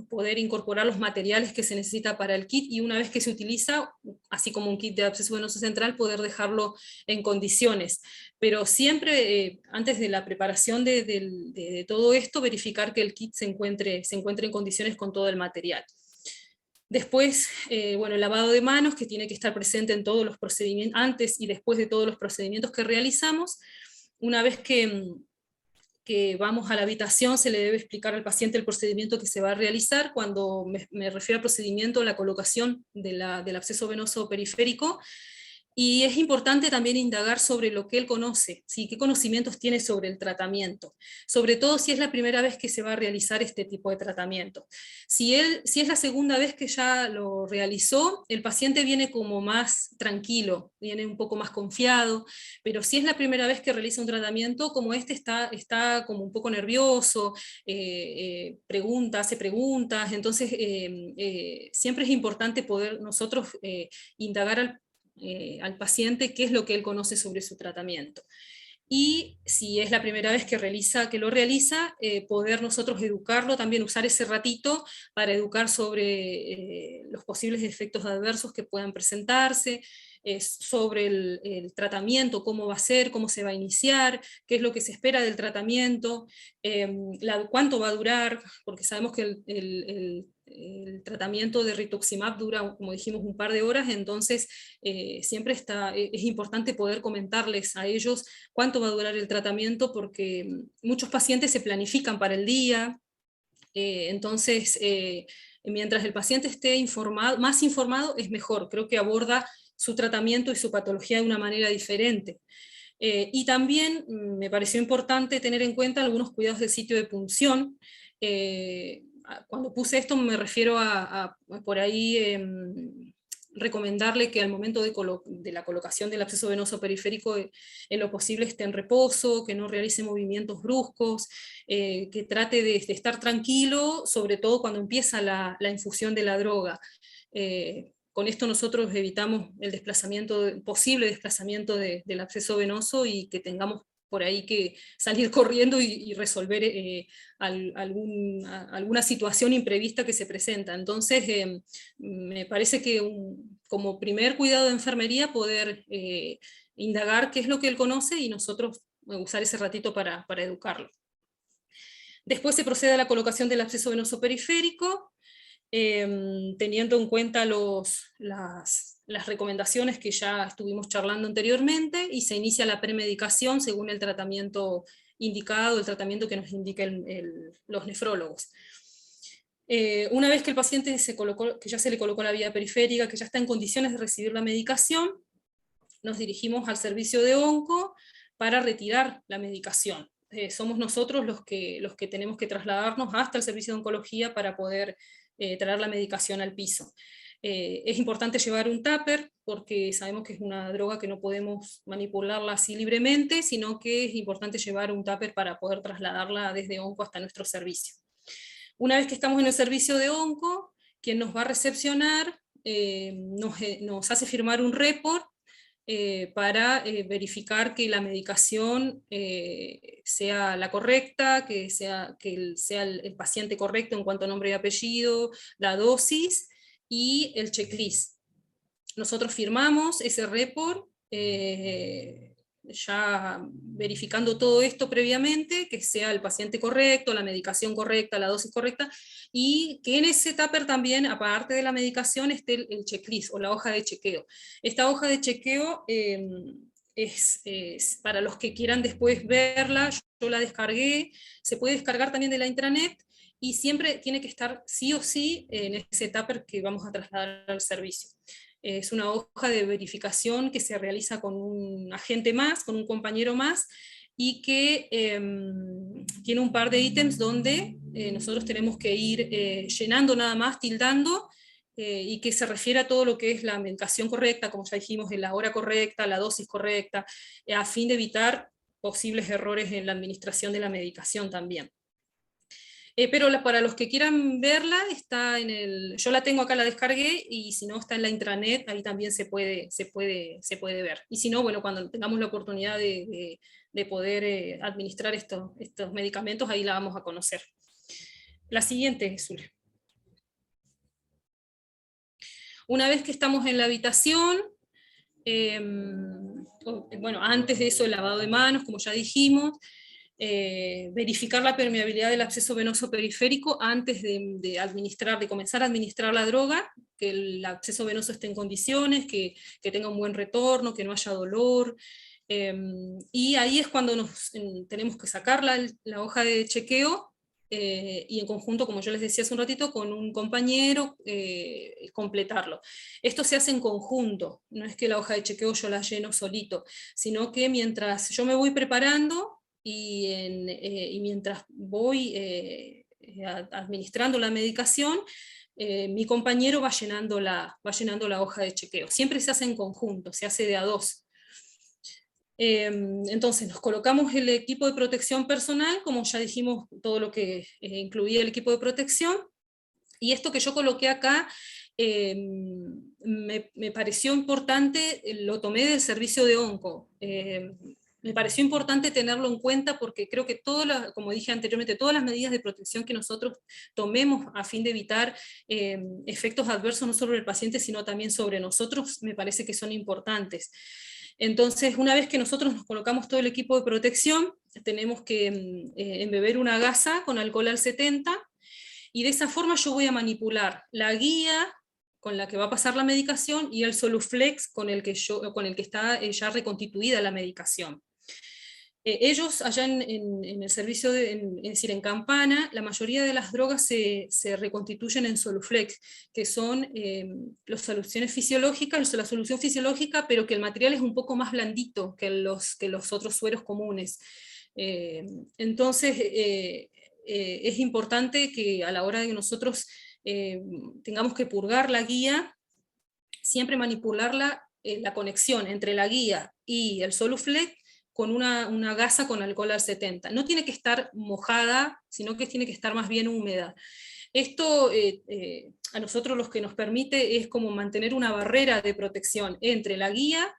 poder incorporar los materiales que se necesita para el kit y una vez que se utiliza, así como un kit de absceso venoso central, poder dejarlo en condiciones. Pero siempre, antes de la preparación de todo esto, verificar que el kit se encuentre en condiciones con todo el material. Después, bueno, el lavado de manos, que tiene que estar presente en todos los procedimientos, antes y después de todos los procedimientos que realizamos. Una vez que vamos a la habitación, se le debe explicar al paciente el procedimiento que se va a realizar. Cuando me refiero al procedimiento, la colocación del absceso venoso periférico. Y es importante también indagar sobre lo que él conoce, ¿sí? Qué conocimientos tiene sobre el tratamiento, sobre todo si es la primera vez que se va a realizar este tipo de tratamiento. Si es la segunda vez que ya lo realizó, el paciente viene como más tranquilo, viene un poco más confiado, pero si es la primera vez que realiza un tratamiento, como este está como un poco nervioso, hace preguntas, entonces siempre es importante poder nosotros indagar al paciente qué es lo que él conoce sobre su tratamiento. Y si es la primera vez que lo realiza, poder nosotros educarlo, también usar ese ratito para educar sobre los posibles efectos adversos que puedan presentarse, sobre el tratamiento, cómo va a ser, cómo se va a iniciar, qué es lo que se espera del tratamiento, cuánto va a durar, porque sabemos que el tratamiento de rituximab dura, como dijimos, un par de horas, entonces siempre es importante poder comentarles a ellos cuánto va a durar el tratamiento, porque muchos pacientes se planifican para el día, entonces mientras el paciente esté más informado es mejor, creo que aborda su tratamiento y su patología de una manera diferente. Y también me pareció importante tener en cuenta algunos cuidados del sitio de punción. Cuando puse esto me refiero a por ahí recomendarle que al momento de la colocación del absceso venoso periférico en lo posible esté en reposo, que no realice movimientos bruscos, que trate de estar tranquilo, sobre todo cuando empieza la infusión de la droga. Con esto nosotros evitamos el posible desplazamiento del absceso venoso y que tengamos por ahí que salir corriendo y resolver alguna situación imprevista que se presenta. Entonces, me parece que como primer cuidado de enfermería poder indagar qué es lo que él conoce y nosotros usar ese ratito para educarlo. Después se procede a la colocación del absceso venoso periférico, teniendo en cuenta las recomendaciones que ya estuvimos charlando anteriormente, y se inicia la premedicación según el tratamiento indicado, el tratamiento que nos indiquen los nefrólogos. Una vez que el paciente que ya se le colocó la vía periférica, que ya está en condiciones de recibir la medicación, nos dirigimos al servicio de onco para retirar la medicación. Somos nosotros los que tenemos que trasladarnos hasta el servicio de oncología para poder traer la medicación al piso. Es importante llevar un tupper, porque sabemos que es una droga que no podemos manipularla así libremente, sino que es importante llevar un tupper para poder trasladarla desde onco hasta nuestro servicio. Una vez que estamos en el servicio de onco, quien nos va a recepcionar nos hace firmar un report para verificar que la medicación sea la correcta, que sea el paciente correcto en cuanto a nombre y apellido, la dosis y el checklist. Nosotros firmamos ese report, ya verificando todo esto previamente, que sea el paciente correcto, la medicación correcta, la dosis correcta, y que en ese tupper también, aparte de la medicación, esté el checklist o la hoja de chequeo. Esta hoja de chequeo es para los que quieran después verla, yo la descargué, se puede descargar también de la intranet, y siempre tiene que estar sí o sí en ese tupper que vamos a trasladar al servicio. Es una hoja de verificación que se realiza con un agente más, con un compañero más, y que tiene un par de ítems donde nosotros tenemos que ir llenando nada más, tildando, y que se refiere a todo lo que es la medicación correcta, como ya dijimos, en la hora correcta, la dosis correcta, a fin de evitar posibles errores en la administración de la medicación también. Pero para los que quieran verla, está yo la tengo acá, la descargué, y si no está en la intranet, ahí también se puede ver. Y si no, bueno, cuando tengamos la oportunidad de poder administrar estos medicamentos, ahí la vamos a conocer. La siguiente, Zule. Una vez que estamos en la habitación, bueno, antes de eso el lavado de manos, como ya dijimos, verificar la permeabilidad del absceso venoso periférico antes de comenzar a administrar la droga, que el absceso venoso esté en condiciones, que tenga un buen retorno, que no haya dolor, y ahí es cuando tenemos que sacar la hoja de chequeo, y en conjunto, como yo les decía hace un ratito, con un compañero, completarlo. Esto se hace en conjunto, no es que la hoja de chequeo yo la lleno solito, sino que mientras yo me voy preparando, y mientras voy administrando la medicación, mi compañero va llenando la hoja de chequeo. Siempre se hace en conjunto, se hace de a dos. Entonces nos colocamos el equipo de protección personal, como ya dijimos, todo lo que incluía el equipo de protección, y esto que yo coloqué acá me pareció importante, lo tomé del servicio de onco. Me pareció importante tenerlo en cuenta porque creo que como dije anteriormente, todas las medidas de protección que nosotros tomemos a fin de evitar efectos adversos no solo sobre el paciente, sino también sobre nosotros, me parece que son importantes. Entonces, una vez que nosotros nos colocamos todo el equipo de protección, tenemos que embeber una gasa con alcohol al 70, y de esa forma yo voy a manipular la guía con la que va a pasar la medicación y el Soluflex con el que está ya reconstituida la medicación. Ellos allá en el servicio, es decir, en Campana, la mayoría de las drogas se reconstituyen en Soluflex, que son las soluciones fisiológicas, la solución fisiológica, pero que el material es un poco más blandito que los otros sueros comunes. Entonces, es importante que a la hora de que nosotros tengamos que purgar la guía, siempre manipularla, la conexión entre la guía y el Soluflex, con una gasa con alcohol al 70. No tiene que estar mojada, sino que tiene que estar más bien húmeda. Esto a nosotros lo que nos permite es como mantener una barrera de protección entre la guía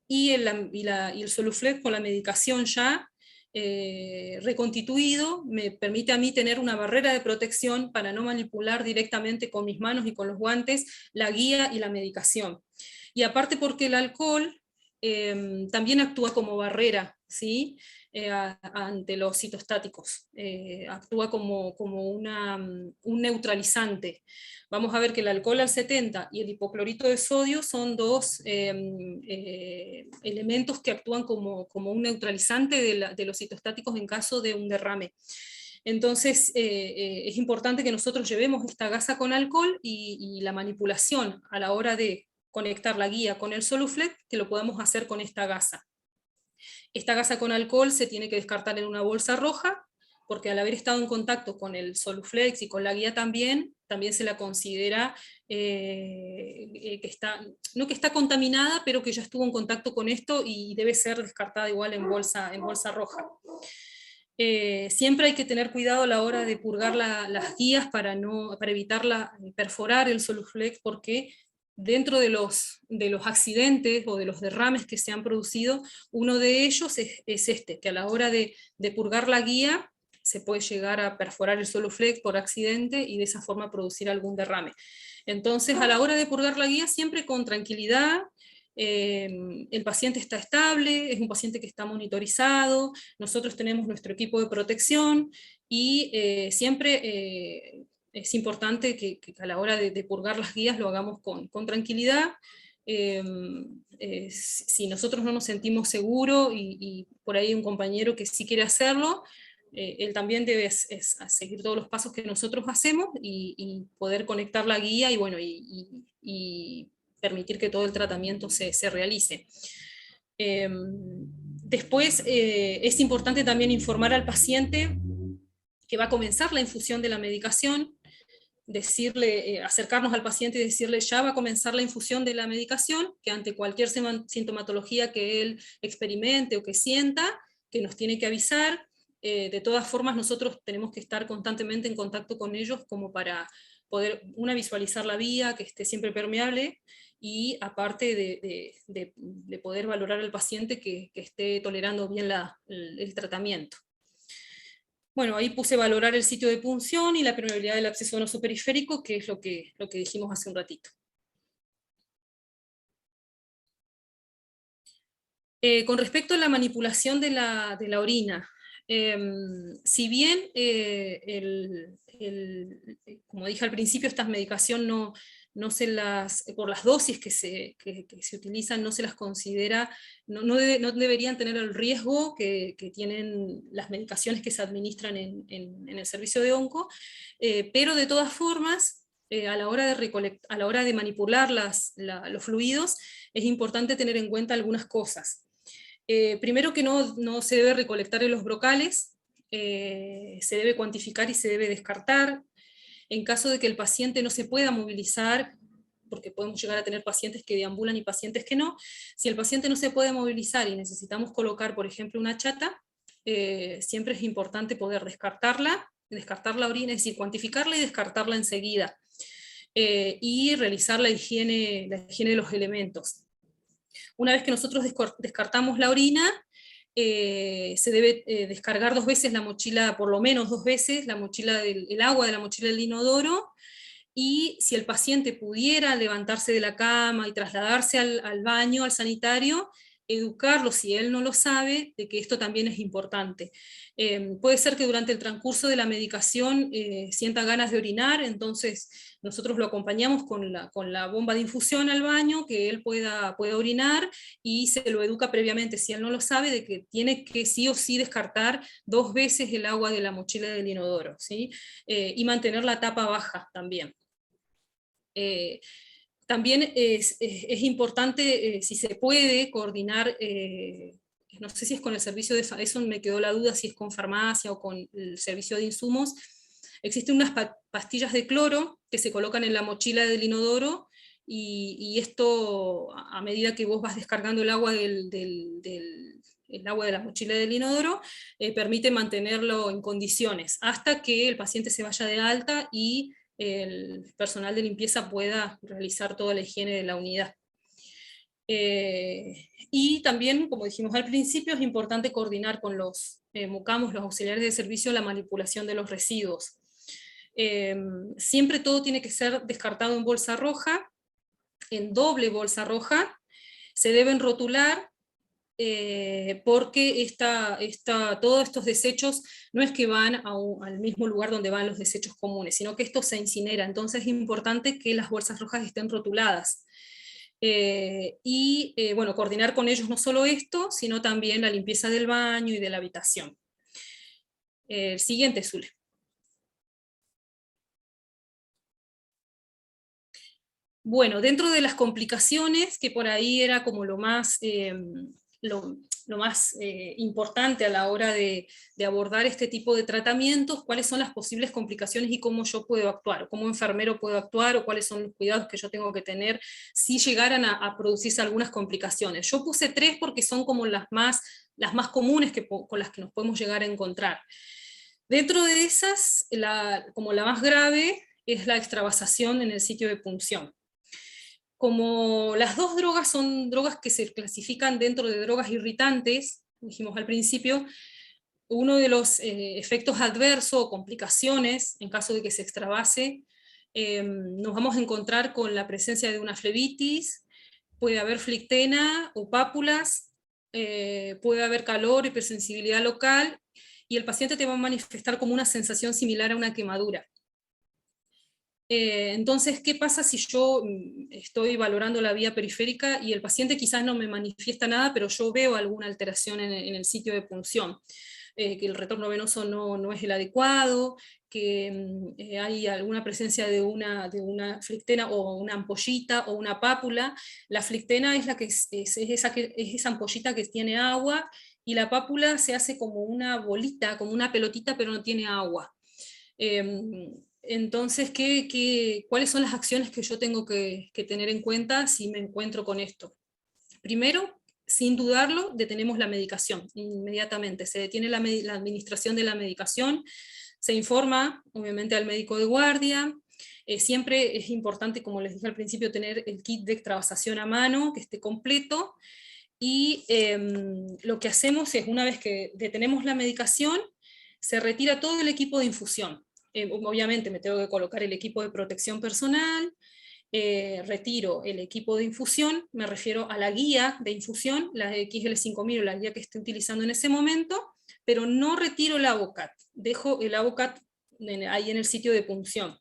y el Soluflex con la medicación ya reconstituido. Me permite a mí tener una barrera de protección para no manipular directamente con mis manos y con los guantes la guía y la medicación. Y aparte porque el alcohol también actúa como barrera, ¿sí? Ante los citostáticos, actúa como un neutralizante. Vamos a ver que el alcohol al 70 y el hipoclorito de sodio son dos elementos que actúan como un neutralizante de los citostáticos en caso de un derrame. Entonces es importante que nosotros llevemos esta gasa con alcohol y la manipulación a la hora de conectar la guía con el Soluflex, que lo podamos hacer con esta gasa. Esta gasa con alcohol se tiene que descartar en una bolsa roja, porque al haber estado en contacto con el Soluflex y con la guía también se la considera que está, no que está contaminada, pero que ya estuvo en contacto con esto y debe ser descartada igual en bolsa roja. Siempre hay que tener cuidado a la hora de purgar las guías para evitar perforar el Soluflex, porque dentro de los accidentes o de los derrames que se han producido, uno de ellos es este, que a la hora de purgar la guía se puede llegar a perforar el Soluflex por accidente y de esa forma producir algún derrame. Entonces, a la hora de purgar la guía, siempre con tranquilidad. El paciente está estable, es un paciente que está monitorizado, nosotros tenemos nuestro equipo de protección y siempre es importante que a la hora de purgar las guías lo hagamos con tranquilidad. Si nosotros no nos sentimos seguros y por ahí un compañero que sí quiere hacerlo, él también debe seguir todos los pasos que nosotros hacemos y poder conectar la guía y, bueno, y permitir que todo el tratamiento se realice. Después es importante también informar al paciente que va a comenzar la infusión de la medicación, decirle, acercarnos al paciente y decirle ya va a comenzar la infusión de la medicación, que ante cualquier sintomatología que él experimente o que sienta, que nos tiene que avisar. De todas formas nosotros tenemos que estar constantemente en contacto con ellos como para poder, visualizar la vía, que esté siempre permeable, y aparte de poder valorar al paciente que esté tolerando bien el tratamiento. Bueno, ahí puse valorar el sitio de punción y la permeabilidad del absceso venoso periférico, que es lo que dijimos hace un ratito. Con respecto a la manipulación de la orina, si bien, como dije al principio, esta medicación por las dosis que se utilizan, no se las considera, no deberían tener el riesgo que tienen las medicaciones que se administran en el servicio de onco, pero de todas formas, a la hora de manipular los fluidos, es importante tener en cuenta algunas cosas. Primero, que no se debe recolectar en los brocales, se debe cuantificar y se debe descartar. En caso de que el paciente no se pueda movilizar, porque podemos llegar a tener pacientes que deambulan y pacientes que no, si el paciente no se puede movilizar y necesitamos colocar, por ejemplo, una chata, siempre es importante poder descartar la orina, es decir, cuantificarla y descartarla enseguida, y realizar la higiene de los elementos. Una vez que nosotros descartamos la orina, se debe descargar 2 veces la mochila, por lo menos 2 veces, el agua de la mochila del inodoro, y si el paciente pudiera levantarse de la cama y trasladarse al baño, al sanitario, educarlo, si él no lo sabe, de que esto también es importante. Puede ser que durante el transcurso de la medicación sienta ganas de orinar, entonces nosotros lo acompañamos con la bomba de infusión al baño, que él pueda orinar, y se lo educa previamente, si él no lo sabe, de que tiene que sí o sí descartar 2 veces el agua de la mochila del inodoro, ¿sí? Y mantener la tapa baja también. También es importante, si se puede, coordinar, no sé si es con el servicio de, eso me quedó la duda, si es con farmacia o con el servicio de insumos. Existen unas pastillas de cloro que se colocan en la mochila del inodoro, y esto, a medida que vos vas descargando el agua el agua de la mochila del inodoro, permite mantenerlo en condiciones, hasta que el paciente se vaya de alta y el personal de limpieza pueda realizar toda la higiene de la unidad. Y también, como dijimos al principio, es importante coordinar con los mucamos, los auxiliares de servicio, la manipulación de los residuos. Siempre todo tiene que ser descartado en bolsa roja, en doble bolsa roja. Se deben rotular, porque todos estos desechos no es que van al mismo lugar donde van los desechos comunes, sino que esto se incinera. Entonces es importante que las bolsas rojas estén rotuladas. Bueno, coordinar con ellos no solo esto, sino también la limpieza del baño y de la habitación. Siguiente, Zule. Bueno, dentro de las complicaciones, que por ahí era como lo más importante a la hora de abordar este tipo de tratamientos, cuáles son las posibles complicaciones y cómo yo puedo actuar, o cómo enfermero puedo actuar, o cuáles son los cuidados que yo tengo que tener si llegaran a producirse algunas complicaciones. Yo puse 3 porque son como las más comunes con las que nos podemos llegar a encontrar. Dentro de esas, como la más grave es la extravasación en el sitio de punción. Como las 2 drogas son drogas que se clasifican dentro de drogas irritantes, dijimos al principio, uno de los efectos adversos o complicaciones, en caso de que se extravase, nos vamos a encontrar con la presencia de una flebitis, puede haber flictena o pápulas, puede haber calor, hipersensibilidad local, y el paciente te va a manifestar como una sensación similar a una quemadura. Entonces, ¿qué pasa si yo estoy valorando la vía periférica y el paciente quizás no me manifiesta nada, pero yo veo alguna alteración en el sitio de punción? Que el retorno venoso no es el adecuado, que hay alguna presencia de una flictena o una ampollita o una pápula. La flictena es esa ampollita que tiene agua, y la pápula se hace como una bolita, como una pelotita, pero no tiene agua. Entonces, ¿cuáles son las acciones que yo tengo que tener en cuenta si me encuentro con esto? Primero, sin dudarlo, detenemos la medicación inmediatamente. Se detiene la administración de la medicación, se informa obviamente al médico de guardia. Siempre es importante, como les dije al principio, tener el kit de extravasación a mano, que esté completo. Y lo que hacemos es, una vez que detenemos la medicación, se retira todo el equipo de infusión. Obviamente me tengo que colocar el equipo de protección personal, retiro el equipo de infusión, me refiero a la guía de infusión, la XL5000 o la guía que esté utilizando en ese momento, pero no retiro el Avocat, dejo el Avocat ahí en el sitio de punción,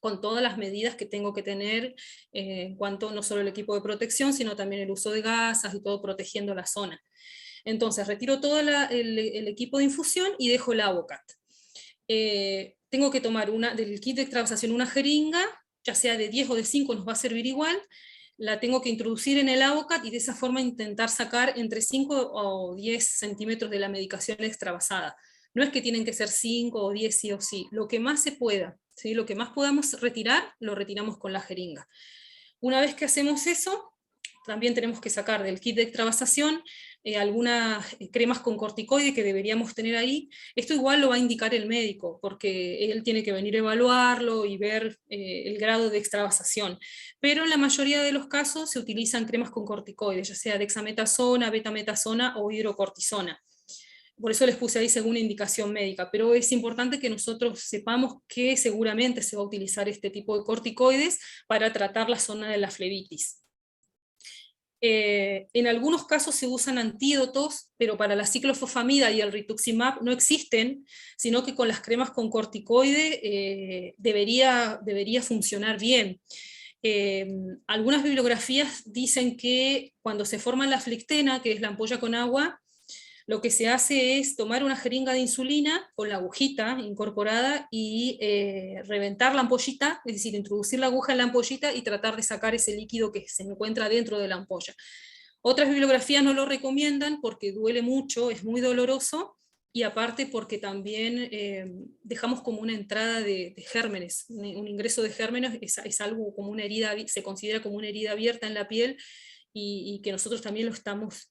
con todas las medidas que tengo que tener en cuanto no solo el equipo de protección, sino también el uso de gasas y todo protegiendo la zona. Entonces retiro todo el equipo de infusión y dejo el Avocat. Tengo que tomar del kit de extravasación una jeringa, ya sea de 10 o de 5 nos va a servir igual, la tengo que introducir en el Avocat y de esa forma intentar sacar entre 5 o 10 centímetros de la medicación extravasada. No es que tienen que ser 5 o 10 sí o sí, lo que más se pueda, ¿sí? Lo que más podamos retirar, lo retiramos con la jeringa. Una vez que hacemos eso, también tenemos que sacar del kit de extravasación algunas cremas con corticoide que deberíamos tener ahí. Esto igual lo va a indicar el médico, porque él tiene que venir a evaluarlo y ver el grado de extravasación. Pero en la mayoría de los casos se utilizan cremas con corticoides, ya sea dexametasona, betametasona o hidrocortisona. Por eso les puse ahí según indicación médica, pero es importante que nosotros sepamos que seguramente se va a utilizar este tipo de corticoides para tratar la zona de la flebitis. En algunos casos se usan antídotos, pero para la ciclofosfamida y el rituximab no existen, sino que con las cremas con corticoide debería funcionar bien. Algunas bibliografías dicen que cuando se forma la flictena, que es la ampolla con agua, lo que se hace es tomar una jeringa de insulina con la agujita incorporada y reventar la ampollita, es decir, introducir la aguja en la ampollita y tratar de sacar ese líquido que se encuentra dentro de la ampolla. Otras bibliografías no lo recomiendan porque duele mucho, es muy doloroso, y aparte porque también dejamos como una entrada de gérmenes, un ingreso de gérmenes es algo como una herida, se considera como una herida abierta en la piel, y que nosotros también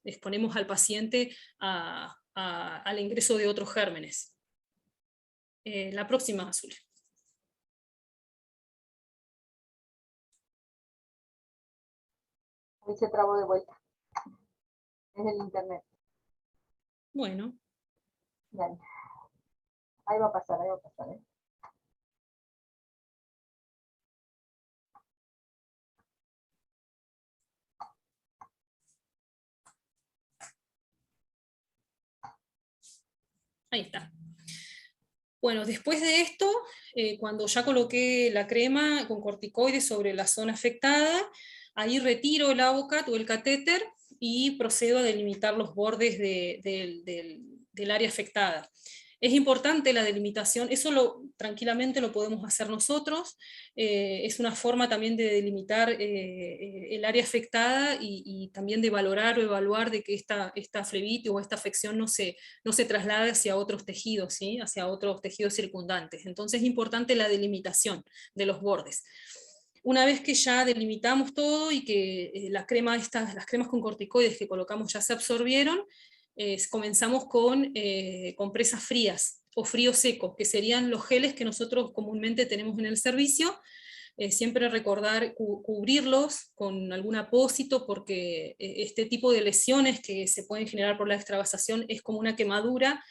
exponemos al paciente al ingreso de otros gérmenes. La próxima, Azul. Ahí se trabó de vuelta. Es el internet. Bueno. Dale. Ahí va a pasar, ¿eh? Ahí está. Bueno, después de esto, cuando ya coloqué la crema con corticoides sobre la zona afectada, ahí retiro el Avocat o el catéter y procedo a delimitar los bordes del área afectada. Es importante la delimitación, eso tranquilamente lo podemos hacer nosotros, es una forma también de delimitar el área afectada y también de valorar o evaluar de que esta flebitis o esta afección no se traslade hacia otros tejidos, ¿sí? Hacia otros tejidos circundantes. Entonces es importante la delimitación de los bordes. Una vez que ya delimitamos todo y que las cremas con corticoides que colocamos ya se absorbieron, comenzamos con compresas frías o frío seco, que serían los geles que nosotros comúnmente tenemos en el servicio. Siempre recordar cubrirlos con algún apósito, porque este tipo de lesiones que se pueden generar por la extravasación es como una quemadura.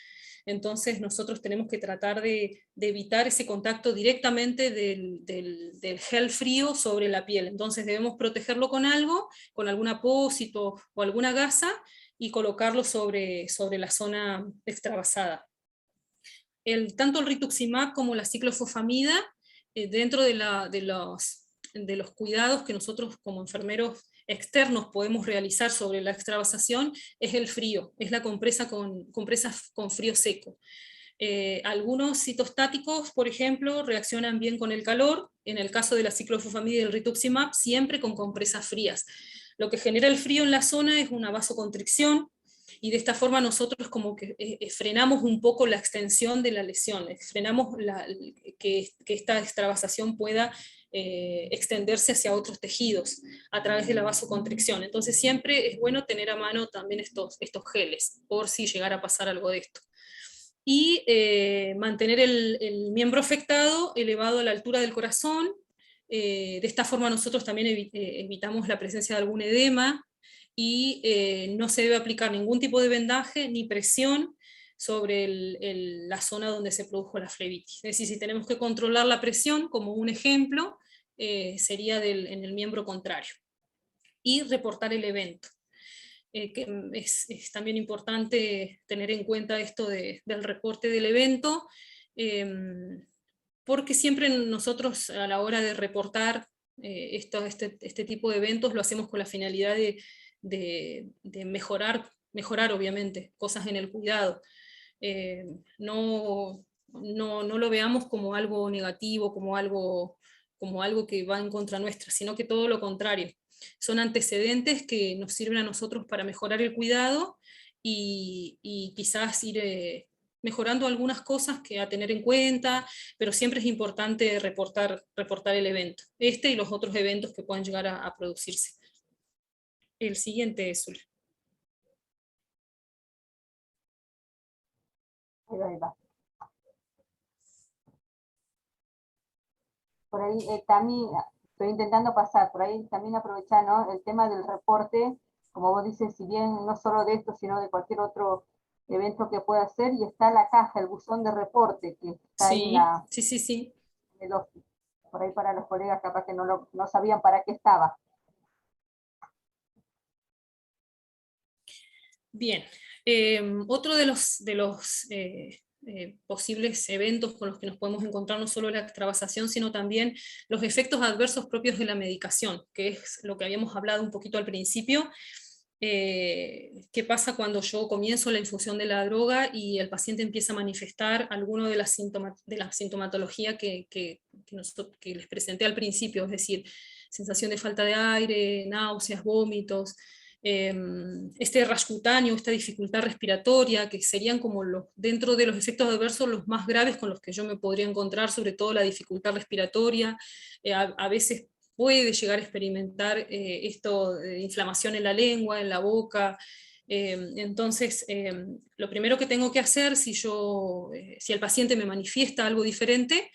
Entonces nosotros tenemos que tratar de evitar ese contacto directamente del gel frío sobre la piel. Entonces debemos protegerlo con algo, con algún apósito o alguna gasa, y colocarlo sobre la zona extravasada. Tanto el rituximab como la ciclofosfamida, dentro de los cuidados que nosotros como enfermeros externos podemos realizar sobre la extravasación, es el frío, es la compresa con frío seco. Algunos citostáticos, por ejemplo, reaccionan bien con el calor, en el caso de la ciclofosfamida y el rituximab, siempre con compresas frías. Lo que genera el frío en la zona es una vasoconstricción, y de esta forma nosotros como que frenamos un poco la extensión de la lesión, frenamos que esta extravasación pueda extenderse hacia otros tejidos a través de la vasoconstricción. Entonces siempre es bueno tener a mano también estos geles, por si llegara a pasar algo de esto. Y mantener el miembro afectado elevado a la altura del corazón. De esta forma nosotros también evitamos la presencia de algún edema, y no se debe aplicar ningún tipo de vendaje ni presión sobre la zona donde se produjo la flebitis. Es decir, si tenemos que controlar la presión, como un ejemplo, sería en el miembro contrario. Y reportar el evento. Que es también importante tener en cuenta esto del reporte del evento, porque siempre nosotros a la hora de reportar este tipo de eventos lo hacemos con la finalidad de mejorar obviamente cosas en el cuidado. No lo veamos como algo negativo, como algo que va en contra nuestra, sino que todo lo contrario. Son antecedentes que nos sirven a nosotros para mejorar el cuidado y quizás ir mejorando algunas cosas que a tener en cuenta, pero siempre es importante reportar el evento, y los otros eventos que puedan llegar a producirse. El siguiente es Zul. Ahí va. Por ahí también estoy intentando pasar, por ahí también aprovechar, ¿no?, el tema del reporte, como vos dices, si bien no solo de esto, sino de cualquier otro evento que pueda hacer, y está la caja, el buzón de reporte, que está ahí sí. En el office. Por ahí para los colegas capaz que no sabían para qué estaba. Bien, otro de los posibles eventos con los que nos podemos encontrar no solo la extravasación, sino también los efectos adversos propios de la medicación, que es lo que habíamos hablado un poquito al principio. ¿Qué pasa cuando yo comienzo la infusión de la droga y el paciente empieza a manifestar alguno de la sintomatología que les presenté al principio? Es decir, sensación de falta de aire, náuseas, vómitos, este rash cutáneo, esta dificultad respiratoria, que serían como dentro de los efectos adversos los más graves con los que yo me podría encontrar, sobre todo la dificultad respiratoria. A veces puede llegar a experimentar esto de inflamación en la lengua, en la boca. Entonces, lo primero que tengo que hacer, si el paciente me manifiesta algo diferente,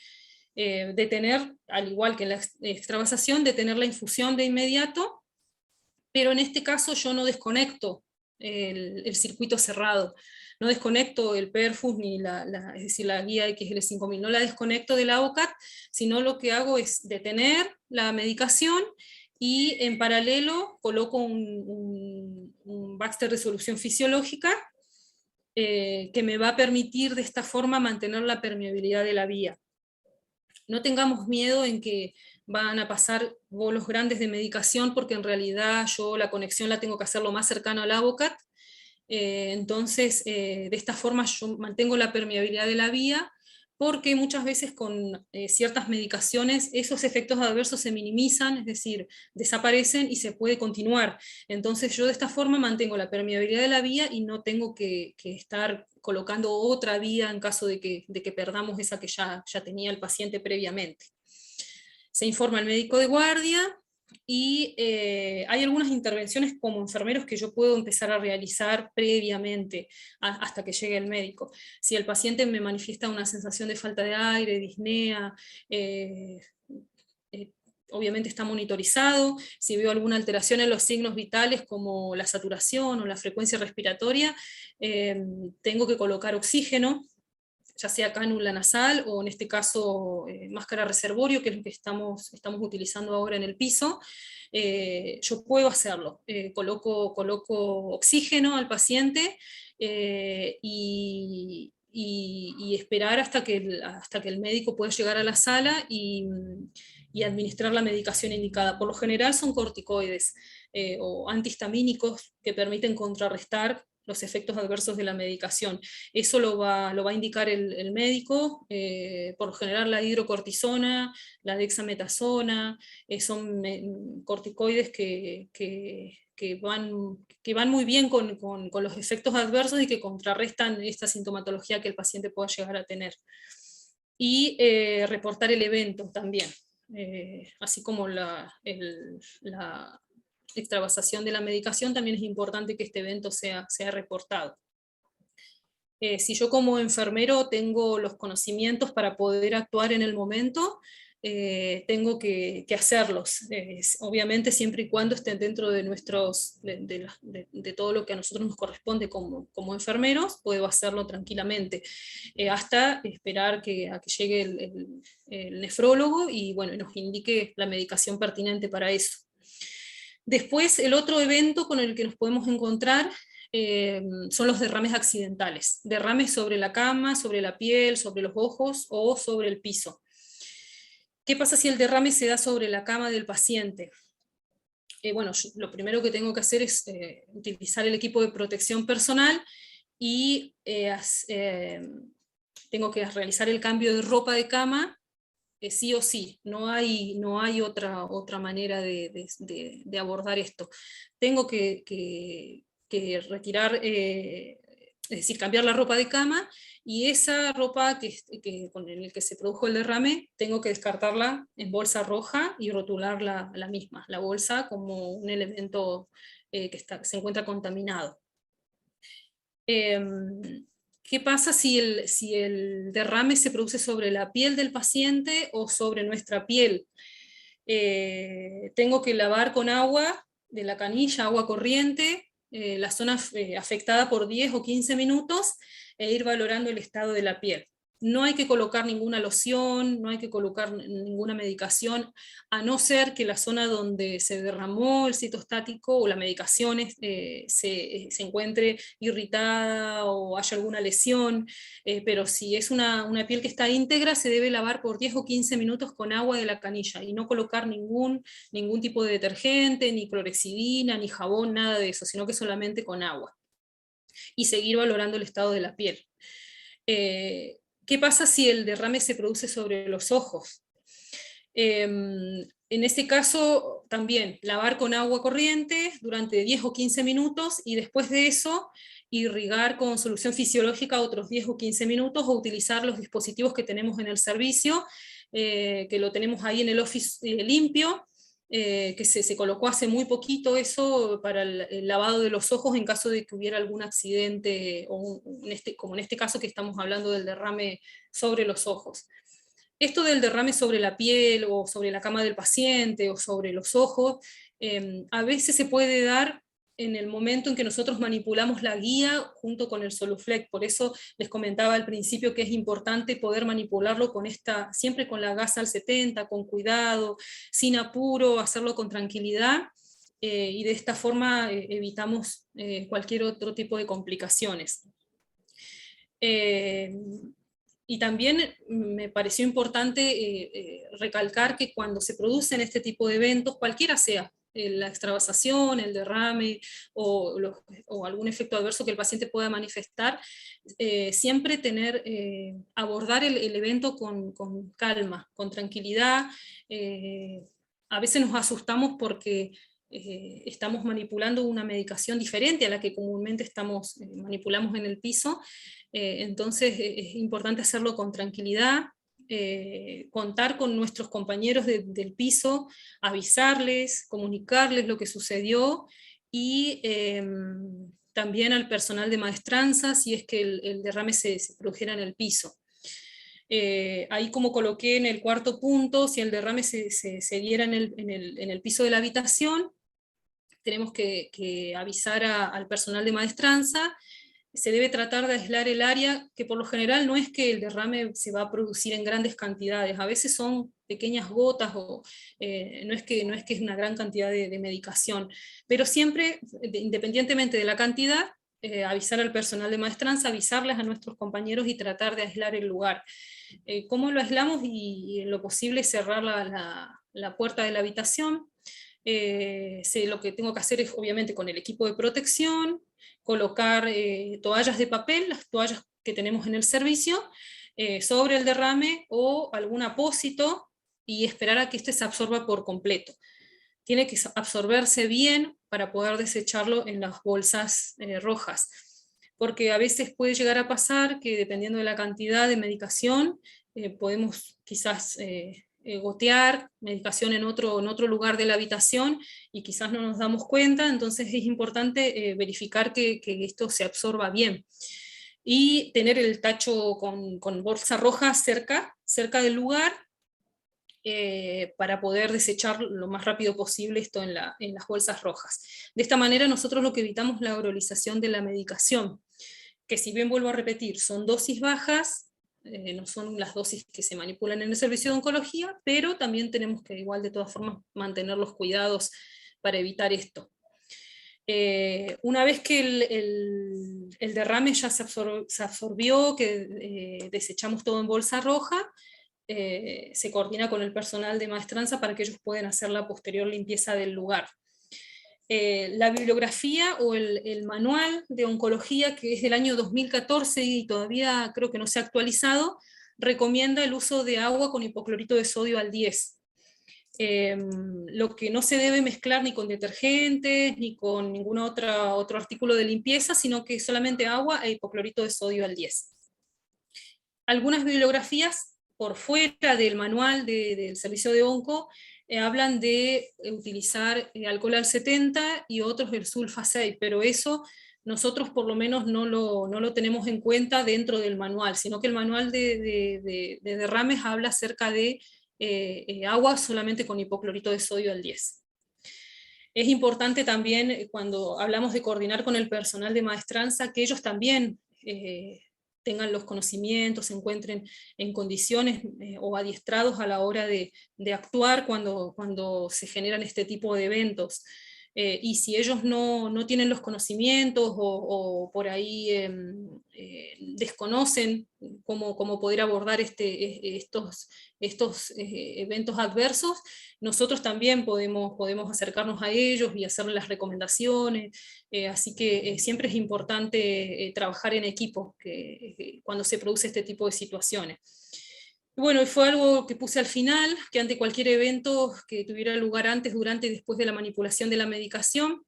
detener, al igual que en la extravasación, detener la infusión de inmediato, pero en este caso yo no desconecto el circuito cerrado, no desconecto el perfus ni es decir, la guía XL5000, no la desconecto de la AOCAT, sino lo que hago es detener la medicación y en paralelo coloco un Baxter de solución fisiológica que me va a permitir de esta forma mantener la permeabilidad de la vía. No tengamos miedo en que van a pasar bolos grandes de medicación, porque en realidad yo la conexión la tengo que hacer lo más cercano al AVOCAT, Entonces, de esta forma yo mantengo la permeabilidad de la vía, porque muchas veces con ciertas medicaciones esos efectos adversos se minimizan, es decir, desaparecen y se puede continuar. Entonces yo de esta forma mantengo la permeabilidad de la vía y no tengo que estar colocando otra vía en caso de que perdamos esa que ya tenía el paciente previamente. Se informa al médico de guardia, y hay algunas intervenciones como enfermeros que yo puedo empezar a realizar previamente hasta que llegue el médico. Si el paciente me manifiesta una sensación de falta de aire, disnea, obviamente está monitorizado. Si veo alguna alteración en los signos vitales como la saturación o la frecuencia respiratoria, tengo que colocar oxígeno, ya sea cánula nasal o en este caso máscara reservorio, que es lo que estamos utilizando ahora en el piso. Yo puedo hacerlo. Coloco oxígeno al paciente y esperar hasta que el médico pueda llegar a la sala y administrar la medicación indicada. Por lo general son corticoides o antihistamínicos que permiten contrarrestar los efectos adversos de la medicación. Eso lo va a indicar el médico, por lo general la hidrocortisona, la dexametasona, son corticoides que van muy bien con los efectos adversos y que contrarrestan esta sintomatología que el paciente pueda llegar a tener. Y reportar el evento también, así como la extravasación de la medicación, también es importante que este evento sea reportado. Si yo como enfermero tengo los conocimientos para poder actuar en el momento, tengo que hacerlos, obviamente siempre y cuando estén dentro de de todo lo que a nosotros nos corresponde como enfermeros, puedo hacerlo tranquilamente, hasta esperar a que llegue el nefrólogo y bueno, nos indique la medicación pertinente para eso. Después, el otro evento con el que nos podemos encontrar son los derrames accidentales, derrames sobre la cama, sobre la piel, sobre los ojos o sobre el piso. ¿Qué pasa si el derrame se da sobre la cama del paciente? Bueno, lo primero que tengo que hacer es utilizar el equipo de protección personal y tengo que realizar el cambio de ropa de cama, sí o sí, no hay otra manera de abordar esto. Tengo que retirar, es decir, cambiar la ropa de cama, y esa ropa con el que se produjo el derrame, tengo que descartarla en bolsa roja y rotular la misma, la bolsa como un elemento que se encuentra contaminado. ¿Qué pasa si el derrame se produce sobre la piel del paciente o sobre nuestra piel? Tengo que lavar con agua de la canilla, agua corriente, la zona afectada por 10 o 15 minutos e ir valorando el estado de la piel. No hay que colocar ninguna loción, no hay que colocar ninguna medicación, a no ser que la zona donde se derramó el citostático o la medicación se encuentre irritada o haya alguna lesión, pero si es una piel que está íntegra, se debe lavar por 10 o 15 minutos con agua de la canilla y no colocar ningún tipo de detergente, ni clorexidina, ni jabón, nada de eso, sino que solamente con agua. Y seguir valorando el estado de la piel. ¿Qué pasa si el derrame se produce sobre los ojos? En este caso, también lavar con agua corriente durante 10 o 15 minutos y después de eso irrigar con solución fisiológica otros 10 o 15 minutos o utilizar los dispositivos que tenemos en el servicio, que lo tenemos ahí en el office limpio, que se colocó hace muy poquito eso para el lavado de los ojos en caso de que hubiera algún accidente, como en este caso que estamos hablando del derrame sobre los ojos. Esto del derrame sobre la piel o sobre la cama del paciente o sobre los ojos, a veces se puede dar en el momento en que nosotros manipulamos la guía junto con el Soluflect. Por eso les comentaba al principio que es importante poder manipularlo siempre con la gasa al 70, con cuidado, sin apuro, hacerlo con tranquilidad, y de esta forma evitamos cualquier otro tipo de complicaciones. Y también me pareció importante recalcar que cuando se producen este tipo de eventos, cualquiera sea, la extravasación, el derrame o algún efecto adverso que el paciente pueda manifestar, siempre abordar el evento con calma, con tranquilidad. A veces nos asustamos porque estamos manipulando una medicación diferente a la que comúnmente manipulamos en el piso, entonces es importante hacerlo con tranquilidad, contar con nuestros compañeros del piso, avisarles, comunicarles lo que sucedió, y también al personal de maestranza si es que el derrame se produjera en el piso. Ahí, como coloqué en el cuarto punto, si el derrame se diera en el piso de la habitación, tenemos que avisar al personal de maestranza. Se debe tratar de aislar el área, que por lo general no es que el derrame se va a producir en grandes cantidades, a veces son pequeñas gotas, o no es que es una gran cantidad de medicación, pero siempre, independientemente de la cantidad, avisar al personal de maestranza, avisarles a nuestros compañeros y tratar de aislar el lugar. ¿Cómo lo aislamos? Y en lo posible cerrar la puerta de la habitación. Lo que tengo que hacer es, obviamente, con el equipo de protección, colocar toallas de papel, las toallas que tenemos en el servicio, sobre el derrame o algún apósito, y esperar a que este se absorba por completo. Tiene que absorberse bien para poder desecharlo en las bolsas rojas, porque a veces puede llegar a pasar que, dependiendo de la cantidad de medicación, podemos quizás gotear medicación en otro lugar de la habitación y quizás no nos damos cuenta. Entonces es importante verificar que esto se absorba bien, y tener el tacho con bolsa roja cerca del lugar, para poder desechar lo más rápido posible esto en las bolsas rojas. De esta manera nosotros lo que evitamos es la oralización de la medicación, que, si bien vuelvo a repetir, son dosis bajas, no son las dosis que se manipulan en el servicio de oncología, pero también tenemos que, igual, de todas formas, mantener los cuidados para evitar esto. Una vez que el derrame ya se absorbió, que desechamos todo en bolsa roja, se coordina con el personal de maestranza para que ellos puedan hacer la posterior limpieza del lugar. La bibliografía o el manual de oncología, que es del año 2014 y todavía creo que no se ha actualizado, recomienda el uso de agua con hipoclorito de sodio al 10. Lo que no se debe mezclar ni con detergentes ni con ningún otro artículo de limpieza, sino que solamente agua e hipoclorito de sodio al 10. Algunas bibliografías por fuera del manual del servicio de onco hablan de utilizar alcohol al 70 y otros el sulfa 6, pero eso nosotros por lo menos no lo tenemos en cuenta dentro del manual, sino que el manual de derrames habla acerca de agua solamente con hipoclorito de sodio al 10. Es importante también, cuando hablamos de coordinar con el personal de maestranza, que ellos también tengan los conocimientos, se encuentren en condiciones o adiestrados a la hora de actuar cuando se generan este tipo de eventos. Y si ellos no tienen los conocimientos o por ahí desconocen cómo poder abordar estos eventos adversos, nosotros también podemos acercarnos a ellos y hacerles las recomendaciones. Así que siempre es importante trabajar en equipo cuando se produce este tipo de situaciones. Bueno, y fue algo que puse al final, que ante cualquier evento que tuviera lugar antes, durante y después de la manipulación de la medicación,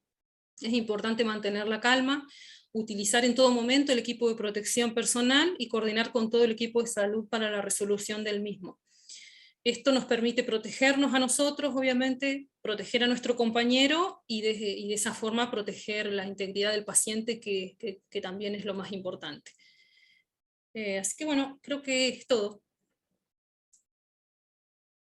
es importante mantener la calma, utilizar en todo momento el equipo de protección personal y coordinar con todo el equipo de salud para la resolución del mismo. Esto nos permite protegernos a nosotros, obviamente, proteger a nuestro compañero y de esa forma proteger la integridad del paciente, que también es lo más importante. Así que bueno, creo que es todo.